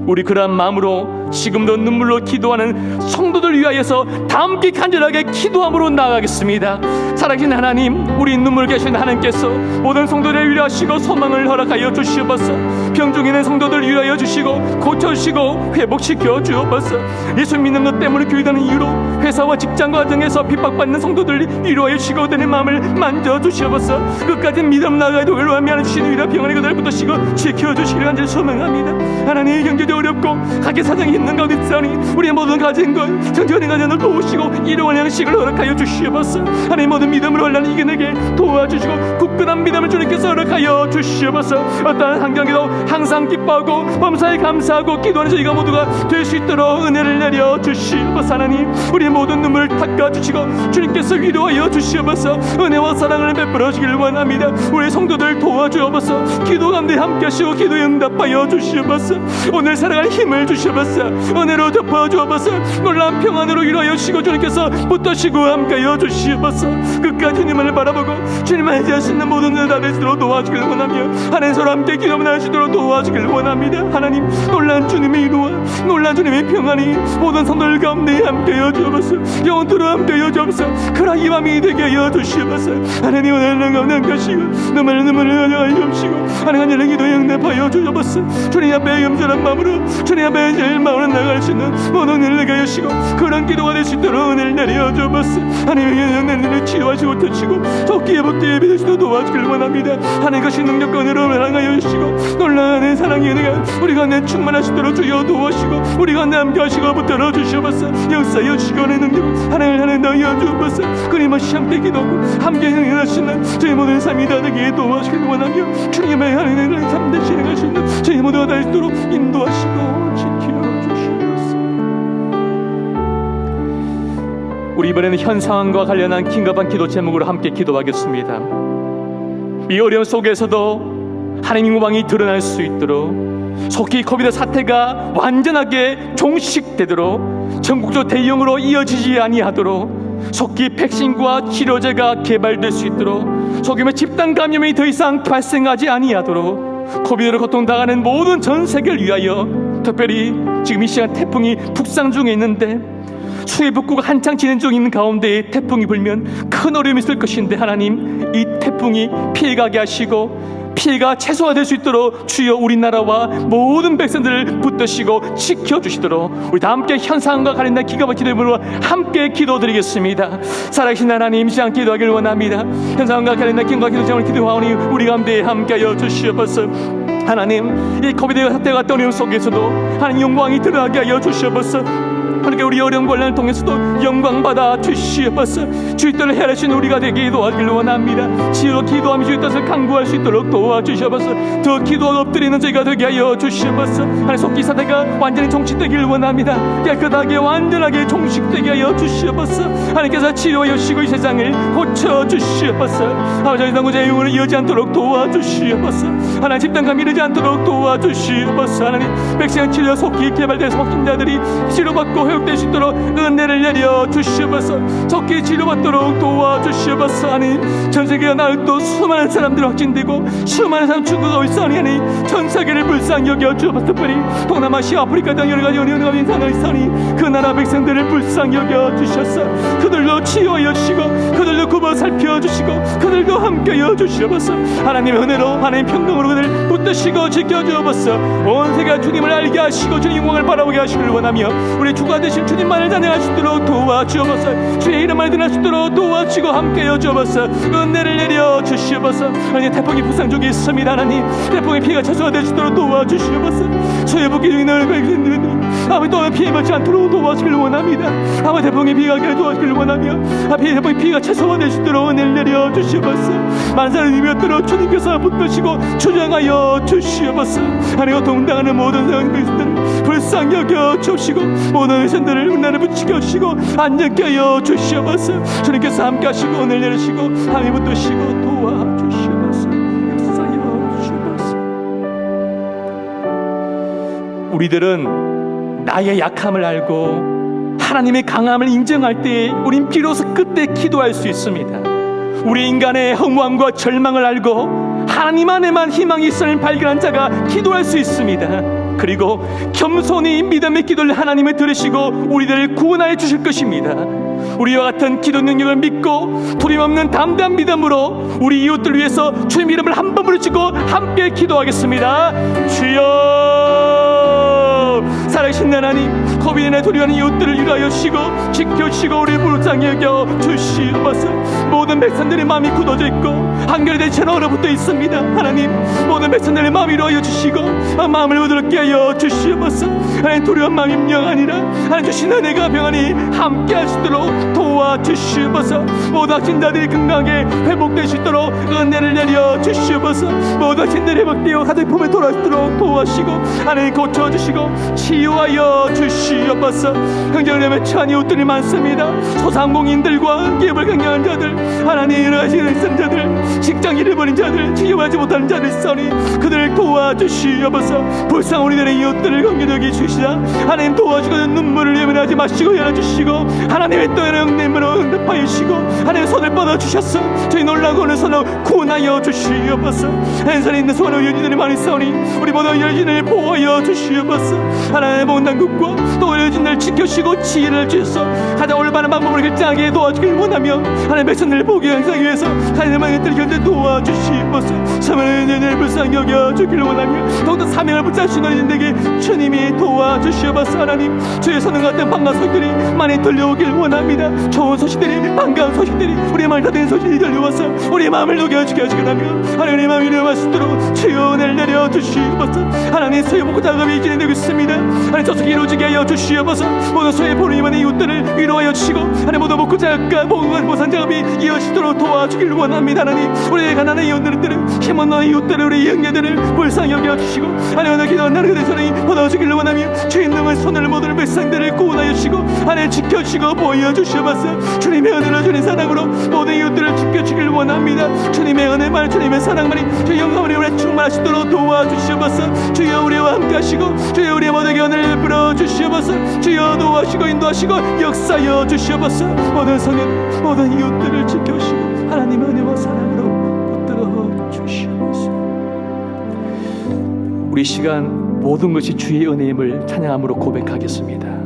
우리 그러한 마음으로 지금도 눈물로 기도하는 성도들 위하여서 다 함께 간절하게 기도함으로 나아가겠습니다. 살아계신 하나님, 우리 눈물 계신 하나님께서 모든 성도들을 위로하시고 소망을 허락하여 주시옵소서. 병중에 있는 성도들 위로하여 주시고 고쳐주시고 회복시켜 주옵소서. 예수 믿는 것 때문에 교회다는 이유로 회사와 직장 과정에서 핍박받는 성도들 위로하여 주시고 그들의 마음을 만져주시옵소서. 끝까지 믿음 나아가야 되길 원하는 주신 위로 평안의 그들을 붙드시고 지켜주시기를 간절히 소망합니다. 하나님의 경제도 어렵고 가게 사정이 힘든 가운데 있으니 우리의 모든 가진 것 정전의 가정을 도우시고 일용할 양식을 허락하여 주시옵소서. 하나님 모든 믿음으로 혼란을 이겨내게 도와주시고 굳건한 믿음을 주님께서 허락하여 주시옵소서. 어떠한 환경에도 항상 기뻐하고 범사에 감사하고 기도하는 저희가 모두가 될 수 있도록 은혜를 내려 주시옵소서. 하나님 우리의 모든 눈물을 닦아주시고 주님께서 위로하여 주시옵소서. 은혜와 사랑을 베풀어 주기를 원합니다. 우리 성도들 도와주옵소서. 기도 가운데 함께 하시고 기도 응답하여 주시옵소서. 오늘 살아갈 힘을 주시옵소서. 은혜로 덮어주옵소서. 놀라운 평안으로 위로하여 주시고 주님께서 붙드시고 함께하여 주시옵소서. 끝까지 주님을 바라보고 주님을 의지할 수 있는 모든 일 다 될 수 있도록 도와주기를 원하며 하나님 서로 함께 기도만 할 수 있도록 도와주기를 원합니다. 하나님 놀라운 주님의 위로와 놀라운 주님의 평안이 모든 성도들 가운데 함께하여 주옵소서. 영원토록 함께하여 주옵소서. 그라 이 밤이 되게 하여 주시옵소서. 하나님 오늘 없는 것이고 눈물을 하여 주시고 하나님 간절히 기도 응답하여 주옵소서. 주님 앞에 염전한 마음으로 주님 앞에 제일 마음으로 나갈 수 있는 모든 일을 내게 하시고 그런 기도가 될 수 있도록 은혜를 내려 주옵소서. 하나님의 영광을 치유 치료하시고 터치고 적기 회복되게 믿으시도 도와주길 원합니다. 하나님 것이 능력권으로 향하여 주시고 놀라는 사랑의 은혜가 우리 가운데 충만하시도록 주여 도와주시고 우리 가운데 함께하시고 붙들어 주시옵소서. 역사여 주시고의 능력 하나님 너희여 주옵소서. 끊임없이 함께 기도하고 함께 행하시는 저희 모든 삶이 다 되게 도와주길 원하며 주님의 하나님의 삶 대신 행하시는 저희 모두가 다 있도록 인도하시고 지켜주시옵소서. 우리 이번에는 현 상황과 관련한 긴급한 기도 제목으로 함께 기도하겠습니다. 이 어려움 속에서도 하나님의 영광이 드러날 수 있도록 속히 코비드 사태가 완전하게 종식되도록 전국적으로 대형으로 이어지지 아니하도록 속히 백신과 치료제가 개발될 수 있도록 속임의 집단 감염이 더 이상 발생하지 아니하도록 코비드로 고통당하는 모든 전 세계를 위하여 특별히 지금 이 시간 태풍이 북상 중에 있는데 수해 복구가 한창 진행 중에 있는 가운데 태풍이 불면 큰 어려움이 있을 것인데 하나님 이 태풍이 피해가게 하시고 피해가 최소화될 수 있도록 주여 우리나라와 모든 백성들을 붙드시고 지켜주시도록 우리 다 함께 현상과 관련된 기가와 기도로 함께 기도드리겠습니다. 살아계신 하나님 이 시간 기도하길 원합니다. 현상과 관련된 기도와 기도장을 기도하오니 우리 가운데 함께하여 주시옵소서. 하나님 이 코비드 사태가 떠오르는 속에서도 하나님 영광이 드러나게 하여 주시옵소서. 그러니까 우리 어려운 곤란을 통해서도 영광 받아 주시옵소서. 주의 뜻을 헤아리시는 우리가 되게 도와주길 원합니다. 지혜로 기도하며 주의 뜻을 강구할 수 있도록 도와주시옵소서. 더 기도하고 엎드리는 저희가 되게 하여 주시옵소서. 하나님 속기 사태가 완전히 종식되길 원합니다. 깨끗하게 완전하게 종식되게 하여 주시옵소서. 하나님께서 치료하여 주시고 이 세상을 고쳐 주시옵소서. 아버지 당구자의 영혼을 이어지 않도록 도와주시옵소서. 하나님 집단감 이르지 않도록 도와주시옵소서. 하나님 백신 치료 속기 개발돼서 확진자들이 치료받고 회복될 수 있도록 은혜를 내려 주시옵소서. 적기 치료받도록 도와주시옵소서. 하나님 전세계가 나을 또 수많은 사람들이 확진되고 수많은 사람 죽어가고 있사오니 하나님 전 세계를 불쌍히 여겨 주옵소서. 특별히 동남아시아 아프리카 등 여러 가지 어려운 가운데 있사오니 그 나라 백성들을 불쌍히 여겨 주셔서 그들도 치유하여 주시고 그들도 굽어 살펴주시고 그들도 함께하여 주시옵소서. 하나님의 은혜로 하나님 평강으로 그들 붙드시고 지켜주옵소서. 온 세계가 주님을 알게 하시고 주님 영광을 바라보게 하시길 원하며 우리 주가 되신 주님만을 찬양하시도록 도와주옵소서. 주의 이름을 드러나시도록 도와주시고 함께하여 주옵소서. 은혜를 내려 주시옵소서. 하나님 태풍이 북상 중에 있습니다. 하나님 태풍의 피해가 최소화되시도록 도와주시옵소서. 소해 복귀 중인 너희들 아버지 또 피해 받지 않도록 도와주길 원합니다. 아버지 태풍의 피해가 도와주길 원하며 태풍의 피해가 최소화되시도록 은혜를 내려 주시옵소서. 많은 사람이 믿도록 주님께서 붙드시고 주장하여 주시옵소서. 하나님 고통당하는 모든 사람들 불쌍히 여겨 주시고 모든 회선들을 은혜를 붙이켜 주시고 안전케 하여 주시옵소서. 주님께서 함께 하시고 은혜를 내리시고 하나님 붙드시고 도와주시옵소서. 역사여 주시옵소서. 우리들은 나의 약함을 알고 하나님의 강함을 인정할 때 우린 비로소 그때 기도할 수 있습니다. 우리 인간의 허무함과 절망을 알고 하나님 안에만 희망이 있음을 발견한 자가 기도할 수 있습니다. 그리고 겸손히 믿음의 기도를 하나님이 들으시고 우리들을 구원하여 주실 것입니다. 우리와 같은 기도 능력을 믿고 두려움없는 담대한 믿음으로 우리 이웃들 위해서 주님 이름을 한 번 부르시고 함께 기도하겠습니다. 주여 살아계신 하나님 코비드에 두려워하는 이웃들을 위하여 주시고 지켜주시고 우리 불쌍히 여겨 주시옵소서. 모든 백성들의 마음이 굳어져 있고 한결된 채 얼어붙어 있습니다. 하나님 모든 백성들의 마음을 위로하여 주시고 마음을 부드럽게 하여 주시옵소서. 하나님 두려운 마음이 영 아니라 하나님 주신 은혜가 평안히 함께 하시도록 도와주시옵소서. 모든 확진자들이 건강하게 회복될 수 있도록 은혜를 내려 주시옵소서. 모든 확진들이 회복되어 가정 품에 돌아오도록 도와주시고 하나님 고쳐주시고 치유하여 주시옵소서. 형제자매 처한 이웃들이 많습니다. 소상공인들과 기업을 경영하는 자들 하나님 일하시는 생자들 직장 잃어버린 자들 치유하지 못하는 자들 있으니 그들을 도와주시옵소서. 불쌍한 우리들의 이웃들을 경계하게 주시자 하나님 도와주고 눈물을 예민하지 마시고 열어주시고 하나님의 또한 영님으로 응답하여 주시고 하나님 손을 뻗어주셔서 저희 놀라고 오는 손을 구원하여 주시옵소서. 한산에 있는 소원의 여진들이 많이 싸우니 우리 모두 여진을 보호하여 주시옵소서. 하나님의 모든 당국과 또 여진을 지켜주시고 지혜를 주셔서 가장 올바른 방법을 결정하게 도와주길 원하며 하나님의 백성들을 목이 항상 위해서 하나님의 뜻을 견뎌 도와주시옵소서. 사모하는 은혜를 불쌍히 여겨주기를 원하며 더욱더 사명을 붙잡으시는 인들에게 주님이 도와주시옵소서. 하나님, 주의 선언 같은 반가운 소식들이 많이 들려오길 원합니다. 좋은 소식들이, 반가운 소식들이, 우리의 마음을 다듬는 소식이 들려와서 우리의 마음을 녹여주게 하시길 하며 하나님의 마음이 위로할 수 있도록 주여 은혜를 내려주시옵소서. 하나님, 소유 복구 작업이 진행되고 있습니다. 하나님, 저속히 이루어지게 하여 주시옵소서. 모든 소유 보는 이만의 이웃들을 위로하여 주시고 하나님, 모든 복구 작업과 보상 작업이 이어지도록 도와주길 원합니다. 하나님, 우리의 가난한 이웃들을, 힘없는 이웃들을, 우리 영녀들을 불쌍히 여겨주시고 하나님, 오늘 기도한 나를 그대서는 얻어주기를 원하며 주인 능한 손을 모든 백성들을 구원하여 주시고 하나님, 지켜주시고 보여주시옵소서. 주님의 은혜로 주님 사랑으로 모든 이웃들을 지켜주길 원합니다. 주님의 은혜만, 주님의 사랑만이 주 영광으로 우리를 충만하시도록 도와주시옵소서. 주여 우리와 함께 하시고 주여 우리의 모든 견을 풀어주시옵소서. 주여 도와주시고 인도하시고 역사여 주시옵소서. 모든 성인, 모든 이웃들을 지켜주시고 하나님의 은혜와 사랑으로 붙들어 주시옵소서. 우리 시간 모든 것이 주의 은혜임을 찬양함으로 고백하겠습니다.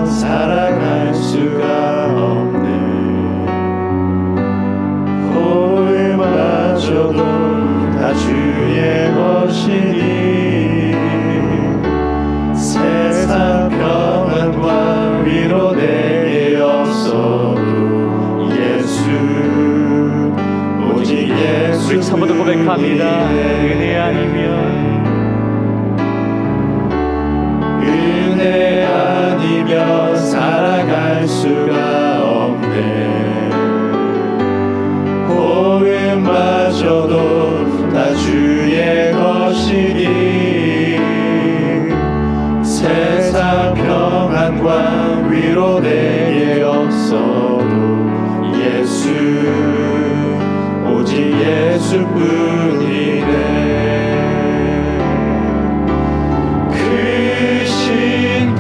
살아갈 수가 없네. 호흡마저도 다 주의 것이니 세상 평안과 위로 내게 없어도 예수, 오직 예수. 우리 처음부터 고백합니다. 은혜 아니면 은혜 아니면 살아갈 수가 없네. 호흡마저도 다 주의 것이니 세상 평안과 위로 내게 없어도 예수, 오직 예수뿐이네.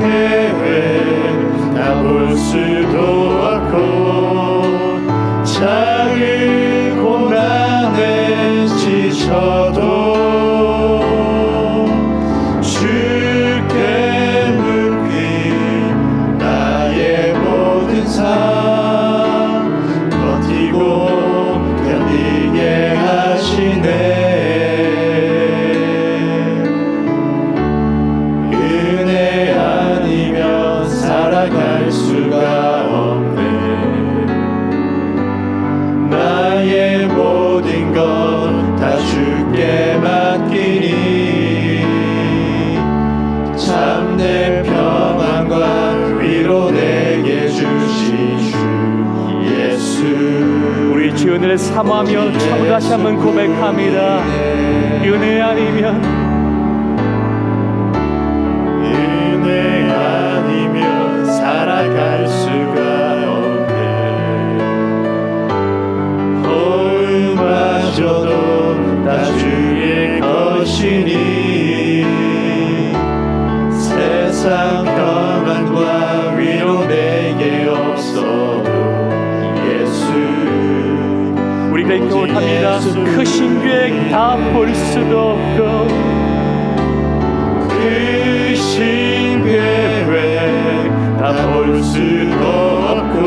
계획 다 볼 수도 없고 작은 고난에 지쳐도 주께 묶인 나의 모든 삶 버티고 견디게 하시네. 살아갈 수가 없네. 나의 모든 것 다 주께 맡기니 참된 평안과 위로 내게 주신 주 예수. 우리 주 은혜를 사모하며 참 다시 한번 고백합니다. 은혜 아니면 살아갈 수가 없네. 호흡마저도 다 주의 것이니 세상 평안과 위로 내게 없어도 예수. 우리가 이렇게 고백합니다. 크신 계획 다 볼 수도 없고 크신 계획 다 볼 수도 없고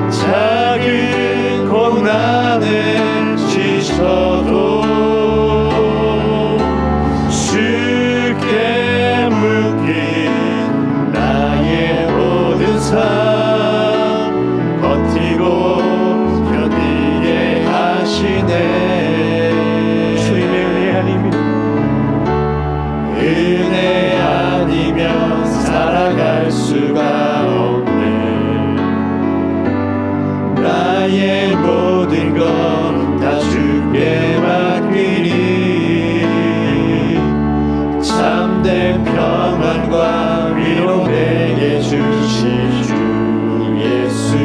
작은 고난에 지쳐도 주께 묶인 나의 모든 삶 버티고 견디게 하시네. 주님의 은혜 아니면 은혜 아니면 살아갈 수가 없네. 나의 모든 것 다 주께 맡기니 참된 평안과 위로 내게 주신 주 예수,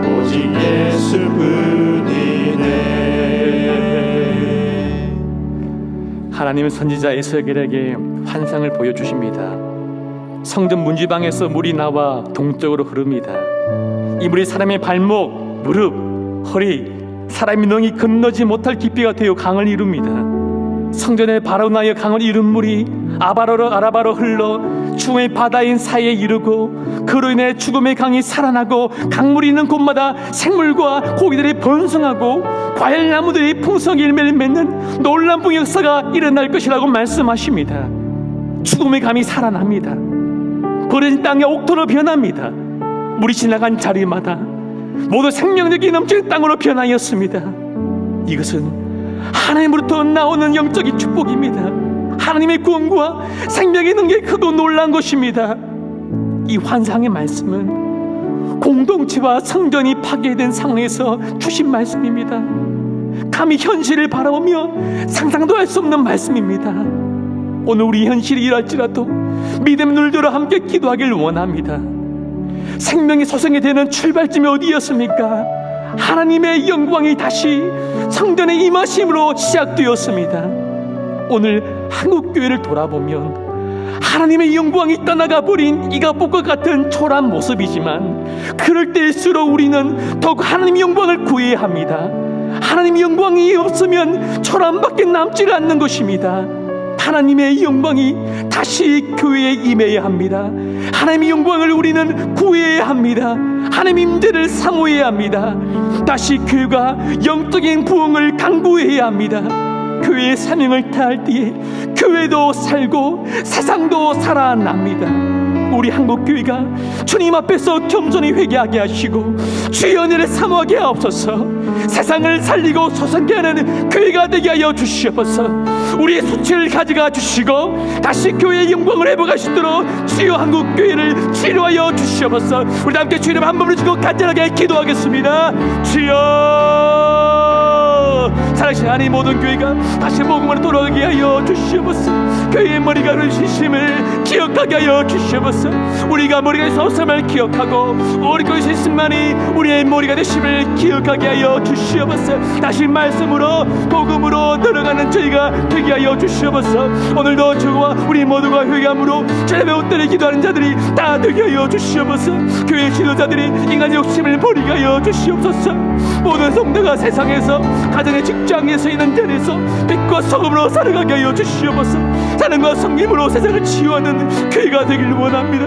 오직 예수뿐이네. 하나님은 선지자 에스겔에게 환상을 보여주십니다. 성전 문지방에서 물이 나와 동쪽으로 흐릅니다. 이 물이 사람의 발목, 무릎, 허리, 사람이 능히 건너지 못할 깊이가 되어 강을 이룹니다. 성전의 바로나여 강을 이룬 물이 아바로로 아라바로 흘러 죽음의 바다인 사이에 이르고, 그로 인해 죽음의 강이 살아나고 강물이 있는 곳마다 생물과 고기들이 번성하고 과일나무들이 풍성히 열매를 맺는 놀라운 역사가 일어날 것이라고 말씀하십니다. 죽음의 감이 살아납니다. 버려진 땅의 옥토로 변합니다. 물이 지나간 자리마다 모두 생명력이 넘치는 땅으로 변하였습니다. 이것은 하나님으로부터 나오는 영적인 축복입니다. 하나님의 구원과 생명의 능력이 크고 놀라운 것입니다. 이 환상의 말씀은 공동체와 성전이 파괴된 상황에서 주신 말씀입니다. 감히 현실을 바라보며 상상도 할 수 없는 말씀입니다. 오늘 우리 현실이 이랄지라도 믿음의 눈을 들어 함께 기도하길 원합니다. 생명의 소생이 되는 출발점이 어디였습니까? 하나님의 영광이 다시 성전에 임하심으로 시작되었습니다. 오늘 한국교회를 돌아보면 하나님의 영광이 떠나가 버린 이가복과 같은 초라한 모습이지만, 그럴 때일수록 우리는 더욱 하나님의 영광을 구해야 합니다. 하나님의 영광이 없으면 초라함밖에 남지 않는 것입니다. 하나님의 영광이 다시 교회에 임해야 합니다. 하나님의 영광을 우리는 구해야 합니다. 하나님의 임재를 사모해야 합니다. 다시 교회가 영적인 부흥을 강구해야 합니다. 교회의 사명을 다할 때에 교회도 살고 세상도 살아납니다. 우리 한국교회가 주님 앞에서 겸손히 회개하게 하시고 주의 은혜를 사모하게 하옵소서. 세상을 살리고 소생케 하는 교회가 되게 하여 주시옵소서. 우리의 수치를 가져가 주시고 다시 교회의 영광을 회복하시도록 주여 한국교회를 치료하여 주시옵소서. 우리 함께 주의 이름 한 번을 주고 간절하게 기도하겠습니다. 주여, 살아계신 하나님, 모든 교회가 다시 복음으로 돌아가게 하여 주시옵소서. 교회의 머리가 되심을 기억하게 하여 주시옵소서. 우리가 머리가 있었음을 기억하고 우리 것이 있음만이 우리의 머리가 되심을 기억하게 하여 주시옵소서. 다시 말씀으로 복음으로 들어가는 저희가 되게 하여 주시옵소서. 오늘도 저와 우리 모두가 회개함으로 주님의 옷들을 기도하는 자들이 다 되게 하여 주시옵소서. 교회 지도자들이 인간의 욕심을 버리게 하여 주시옵소서. 모든 성도가 세상에서 가정의 직장에서 있는 자리에서 빛과 소금으로 살아가게 하여 주시옵소서. 사랑과 성김으로 세상을 치유하는 교회가 되길 원합니다.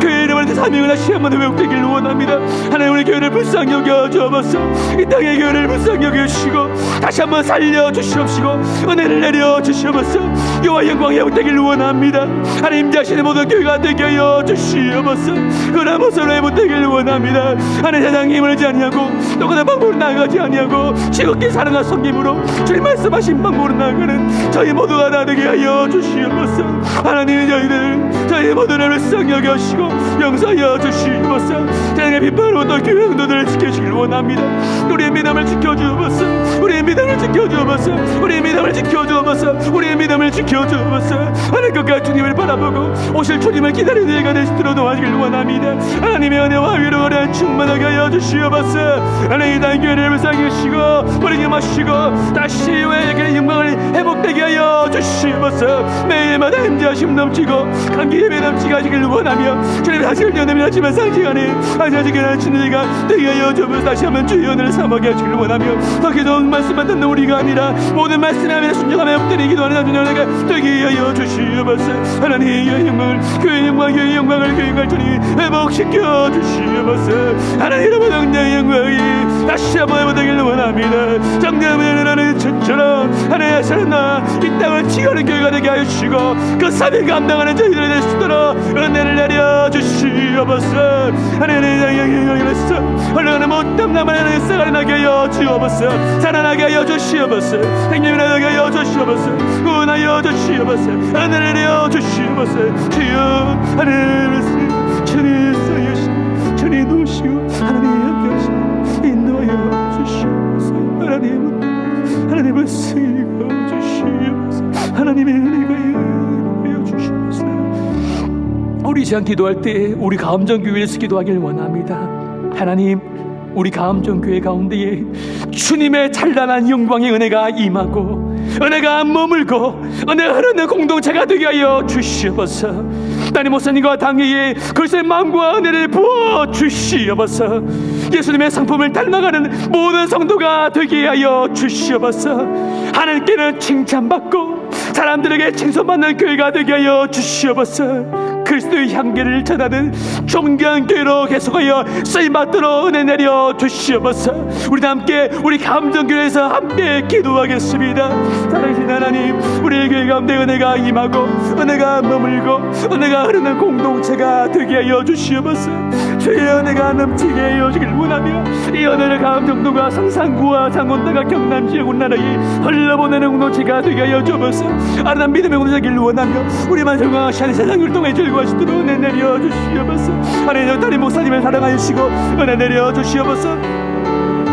교회 이름을 사명을 다시 한번 회복되길 원합니다. 하나님, 우리 교회를 불쌍히 여겨 주옵소서. 이 땅의 교회를 불쌍히 여겨 주시고 다시 한번 살려 주시옵시고 은혜를 내려 주시옵소서. 여호와 영광이 회복되길 원합니다. 하나님, 자신의 모든 교회가 되게 하여 주시옵소서. 그러나 모습으로 회복되길 원합니다. 하나님, 세상에 힘을 지 아니하고 똑같은 방법으로 나아가지 아니하고 즐겁게 사랑과 성김으로 주님 말씀하신 방법으로 나아가는 저희 모두가 다 되게 하여 주시옵소서. 하나님, 저희 모두를 불쌍히 여겨주시고 용서하여 주시옵소서. 세상의 비판으로부터 교회 성도들을 지켜주길 원합니다. 우리의 믿음을 지켜주옵소서. 우리의 믿음을 지켜주옵소서. 우리의 믿음을 지켜주옵소서. 우리의 믿음을 지켜주옵소서. 하나님, 끝까지 주님을 바라보고 오실 주님을 기다리는 저희가 될 수 있도록 도와주길 원합니다. 하나님의 은혜와 위로를 충만하게 하여 주시옵소서. 하나님, 이 땅 교회를 불쌍히 여시고 우리 임하시고 다시 왜 영광을 회복되게 하여 주시옵소서. 매일마다 임재하심 넘치고 감기 예배 넘치게 하시길 원하며 주님의 하시길 연애를 하지만 상시간에 하시게 하는 진리가 되게 하여 주옵소서. 다시 한번 주의 은혜를 사모하게 하시길 원하며 더 기도 말씀만 듣는 우리가 아니라 모든 말씀에 순종하며 엎드리 기도하는 나중에 은혜가 되게 하여 주시옵소서. 하나님의 영광을 교회의 영광을 교회가 주님 회복시켜 주시옵소서. 하나님, 모든 영광이 다시 한번 회복되길 원합니다. 정죄함을 하는 천처럼 하나님의 살아나 이 땅을 치유하는 교회가 되게 하여 주시고 그 사명 감당하는 저희들이 될 수 있도록 은혜를 내려 주시옵소서. 하나님의 영광에서 흘러가는 모든 남을 하나님의 쌍을 나게 하여 주옵소서. 살아나게 하여 주시옵소서. 생명을 나게 하여 주시옵소서. 구원하여 주시옵소서. 은혜를 내려 주시옵소서. 주여, 하늘에서 주님 쓰여시고 주님 도우시고 하나님 함께 하시고 인도하여 주시옵소서. 하나님을 쓰여 주시옵소서. 하나님의 은혜가 하여 주시옵소서. 우리 시간 기도할 때 우리 가음정교회에서 기도하길 원합니다. 하나님, 우리 가음정교회 가운데에 주님의 찬란한 영광의 은혜가 임하고 은혜가 머물고 은혜가 흐르는 공동체가 되게 하여 주시옵소서. 담임 목사님과 당회에 그리스도의 마음과 은혜를 부어 주시옵소서. 예수님의 상품을 닮아가는 모든 성도가 되게 하여 주시옵소서. 하나님께는 칭찬받고 사람들에게 칭송받는 교회가 되게 하여 주시옵소서. 그리스도의 향기를 전하는 존귀한 교회로 계속하여 쓰임받도록 은혜 내려 주시옵소서. 우리 함께 우리 감정교회에서 함께 기도하겠습니다. 사랑하신 하나님, 우리 교회 가운데 은혜가 임하고 은혜가 머물고 은혜가 흐르는 공동체가 되게 하여 주시옵소서. 주의 은혜가 넘치게 하여 주길 원하며 이 은혜를 감정도가 상상구와 장원다가 경남 지역 나라에 흘러보내는 공동체가 되게 하여 주옵소서. 아름다운 믿음의 공동체를 원하며 우리만 정강하시는 세상 율동에 즐거워하시도록 은혜 내려 주시옵소서. 하나님, 다리 목사님을 사랑하시고 은혜 내려 주시옵소서.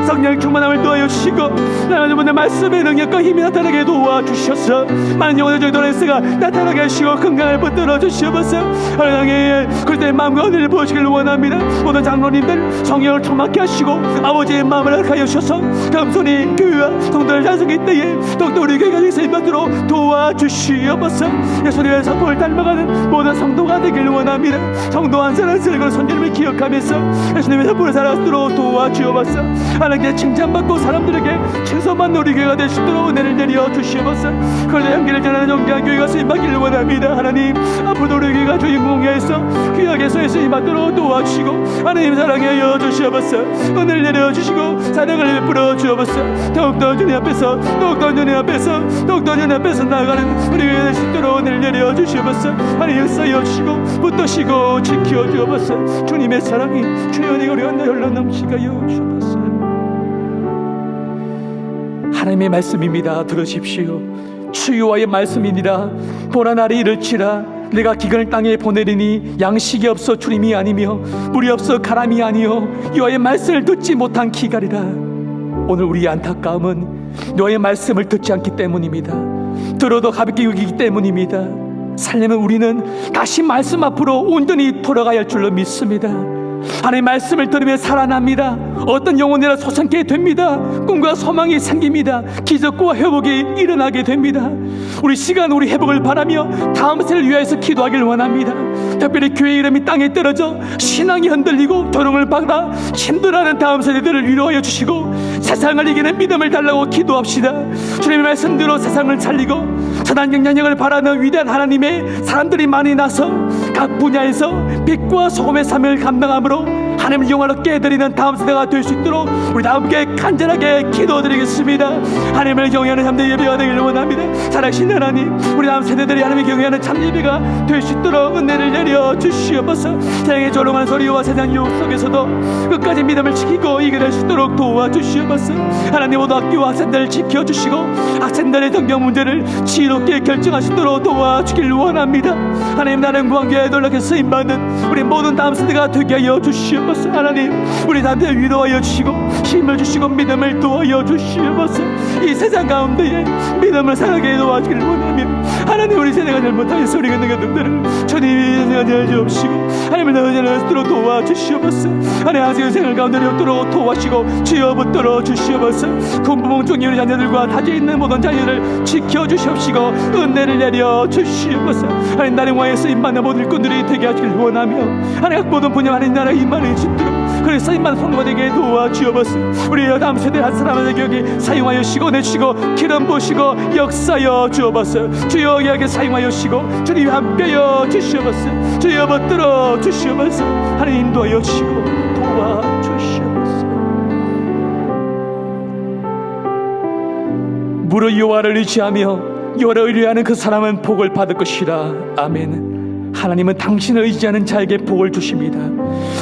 성령 충만함을 도와여 주시고 하나님의 말씀의 능력과 힘이 나타나게 도와주셔서 많은 영혼의 정도에서가 나타나게 하시고 건강을 붙들어 주시옵소서. 하나님의 그리스도의 마음과 은혜를 보시길 원합니다. 모든 장로님들 성령을 충만케 하시고 아버지의 마음을 허락하여 주셔서 겸손히 교회와 성도를 찬송할 때에 더욱더 우리 교회가 쓰임받도록 도와주시옵소서. 예수님의 성품을 닮아가는 모든 성도가 되길 원합니다. 성도 한 사람 쓰고 선지름을 기억하면서 예수님의 성품을 살아가도록 도와주옵소서. 하나님께 칭찬받고 사람들에게 칭송받는 우리 교회가 될 수 있도록 은혜를 내려 주시옵소서. 그러나 향기를 전하는 영광 교회가 쓰임받기를 원합니다. 하나님, 앞으로도 우리 교회가 주인공에서 귀하게 쓰임받도록 도와주시고 하나님 사랑하여 주시옵소서. 은혜를 내려 주시고 사랑을 베풀어 주옵소서. 더욱더 주님 앞에서 더욱더 주님 앞에서 나아가는 우리 교회가 될 수 있도록 은혜를 내려 주시옵소서. 하나님 역사여 주시고 붙드시고 지켜 주옵소서. 주님의 사랑이 주의 은혜가 우리 가운데 흘러 넘치게 하여 주옵소서. 하나님의 말씀입니다. 들으십시오. 주여와의 말씀이니라. 보라 날이 이를지라 내가 기근을 땅에 보내리니 양식이 없어 주림이 아니며 물이 없어 가람이 아니요 여호와의 말씀을 듣지 못한 기갈이라. 오늘 우리의 안타까움은 너의 말씀을 듣지 않기 때문입니다. 들어도 가볍게 여기기 때문입니다. 살려면 우리는 다시 말씀 앞으로 온전히 돌아가야 할 줄로 믿습니다. 하나님의 말씀을 들으며 살아납니다. 어떤 영혼이라 솟아나게 됩니다. 꿈과 소망이 생깁니다. 기적과 회복이 일어나게 됩니다. 우리 시간 우리 회복을 바라며 다음 세를 위하여서 기도하길 원합니다. 특별히 교회 이름이 땅에 떨어져 신앙이 흔들리고 조롱을 받아 힘들어하는 다음 세대들을 위로하여 주시고 세상을 이기는 믿음을 달라고 기도합시다. 주님의 말씀대로 세상을 살리고 선한 영향력을 바라는 위대한 하나님의 사람들이 많이 나서 각 분야에서 빛과 소금의 삶을 감당함으로 하나님을 영화롭게 해드리는 다음 세대가 될 수 있도록 우리 다 함께 간절하게 기도드리겠습니다. 하나님을 경외하는 참된 예배가 되기를 원합니다. 살아계신 하나님, 우리 다음 세대들이 하나님을 경외하는 참 예배가 될 수 있도록 은혜를 내려 주시옵소서. 세상의 조롱하는 소리와 세상 유혹 속에서도 끝까지 믿음을 지키고 이겨낼 수 있도록 도와주시옵소서. 하나님, 모든 학교와 학생들을 지켜주시고 학생들의 등교 문제를 지혜롭게 결정할 수 있도록 도와주길 원합니다. 하나님, 나는 구원교회에 놀랍게 쓰임받는 우리 모든 다음 세대가 되게 하여 주시옵소서. 하나님, 우리 다들 위로하여 주시고 힘을 주시고 믿음을 도와여 주시옵소서. 이 세상 가운데에 믿음을 살게 도와주길 원하며 하나님, 우리 세대가 잘못하여서 우리가 있는 것들을 주님이 연연해 주옵시고 하나님을 연연할 수 있도록 도와주시옵소서. 하나님, 아직 생활 가운데 없도록 도와주시고 주여 붙들어 주시옵소서. 군부몽 중에 우리 자녀들과 다져 있는 모든 자녀를 지켜주시옵시고 은혜를 내려 주시옵소서. 하나님, 나를 위하여 쓰임받는 모든 일꾼들이 되게 하시길 원하며 하나님, 모든 분야 하나님 나라 임만을 짓도록 그래서 쓰임받는 성도가 되게 도와주옵소서. 우리 다음 세대 한 사람에게 여기 사용하여 주시고 내주시고 기름 부으시고 역사여 주옵소서. 주여 여기 사용하여 주시고 주님 함께여 주시옵소서. 주여 붙들어 주시옵소서. 하나님, 인도하여 주시고 도와주시옵소서. 무릇 여호와를 의지하며 여호와를 의뢰하는 그 사람은 복을 받을 것이라. 아멘. 하나님은 당신을 의지하는 자에게 복을 주십니다.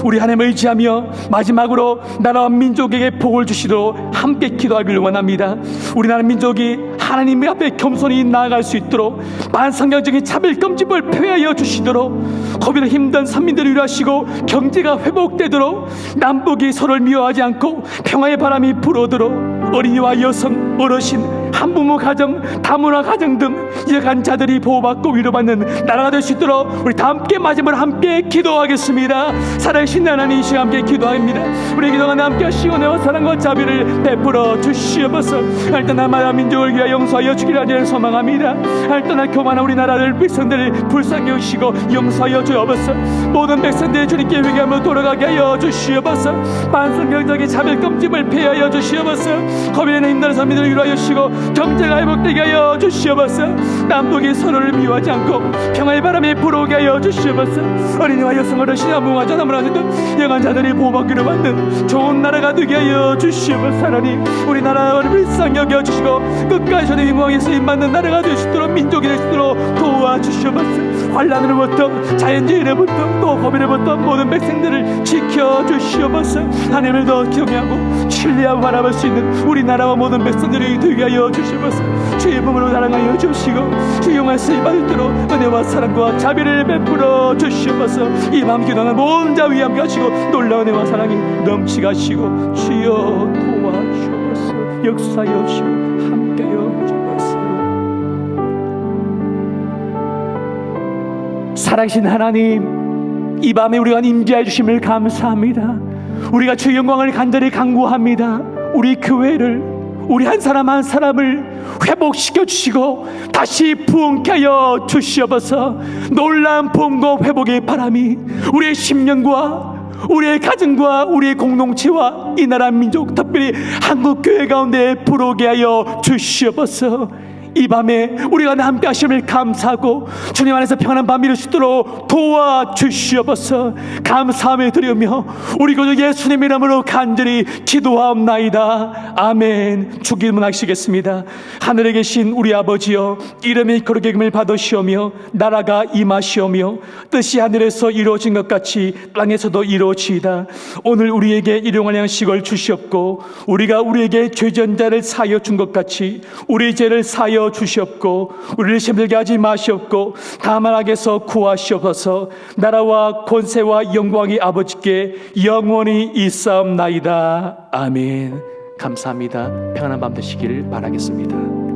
우리 하나님을 의지하며 마지막으로 나라와 민족에게 복을 주시도록 함께 기도하기를 원합니다. 우리나라 민족이 하나님 앞에 겸손히 나아갈 수 있도록 반성경적인 차별금집을 폐하여 주시도록 거기도 힘든 선민들을 위로하시고 경제가 회복되도록 남북이 서로를 미워하지 않고 평화의 바람이 불어오도록 어린이와 여성, 어르신 한부모 가정, 다문화 가정 등 약한 자들이 보호받고 위로받는 나라가 될 수 있도록 우리 다 함께 마지막으로 함께 기도하겠습니다. 살아계신 하나님, 이 시간 함께 기도합니다. 우리 기도가 함께 하시고 은혜와 사랑과 자비를 베풀어 주시옵소서. 일단 나라 민족을 위하여 용서하여 주기를 하늘 소망합니다. 일단 교만한 우리나라를 백성들을 불쌍히 여기시고 용서하여 주옵소서. 모든 백성들이 주님께 회개하며 돌아가게 하여 주시옵소서. 반성경적인 차별금집을 폐하여 주시옵소서. 거민의 힘든 서민들을 위로하여 주시고 경제가 회복되게 하여 주시옵소서. 남북이 서로를 미워하지 않고 평화의 바람이 불어오게 하여 주시옵소서. 어린이와 여성 어르신 무화자 나무라지 등 영한 자들이 보호받기를 받는 좋은 나라가 되게 하여 주시옵소서. 하나님, 우리나라를 불쌍히 여겨주시고 끝까지 주님의 영광에 쓰임받는 나라가 될 수 있도록, 민족이 될 수 있도록 도와주시옵소서. 환난으로부터 자연재해로부터 또 고민으로부터 모든 백성들을 지켜주시옵소서. 하나님을 더 경외하고 신뢰하고 바라볼 수 있는 우리나라와 모든 백성들이 되게 하여 주시옵소서. 주의 품으로 사랑하여 주시고 주의 영광에 쓰임받도록 은혜와 사랑과 자비를 베풀어 주시옵소서. 이 마음 기도하는 모든 자 위에 함께 하시고 놀라운 은혜와 사랑이 넘치게 하시고 주여 도와주옵소서. 역사여 주시고 함께여 주옵소서. 살아계신 하나님, 이 밤에 우리가 임재해 주심을 감사합니다. 우리가 주의 영광을 간절히 간구합니다. 우리 교회를, 우리 한 사람 한 사람을 회복시켜 주시고 다시 부흥케 하여 주시옵소서. 놀라운 부흥과 회복의 바람이 우리의 심령과 우리의 가정과 우리의 공동체와 이 나라 민족, 특별히 한국교회 가운데 불어오게 하여 주시옵소서. 이 밤에 우리가 함께 하심을 감사하고 주님 안에서 평안한 밤 이룰 수 있도록 도와주시옵소서. 감사함을 드리며 우리 구주 예수님 이름으로 간절히 기도하옵나이다. 아멘. 주기도문 하시겠습니다. 하늘에 계신 우리 아버지여, 이름이 거룩히 여김을 받으시오며 나라가 임하시오며 뜻이 하늘에서 이루어진 것 같이 땅에서도 이루어지이다. 오늘 우리에게 일용할 양식을 주시옵고 우리가 우리에게 죄지은 자를 사하여 준 것 같이 우리 죄를 사하여 주시옵고 우리를 힘들게 하지 마시옵고 다만 악에서 구하시옵소서. 나라와 권세와 영광이 아버지께 영원히 있사옵나이다. 아멘. 감사합니다. 평안한 밤 되시기를 바라겠습니다.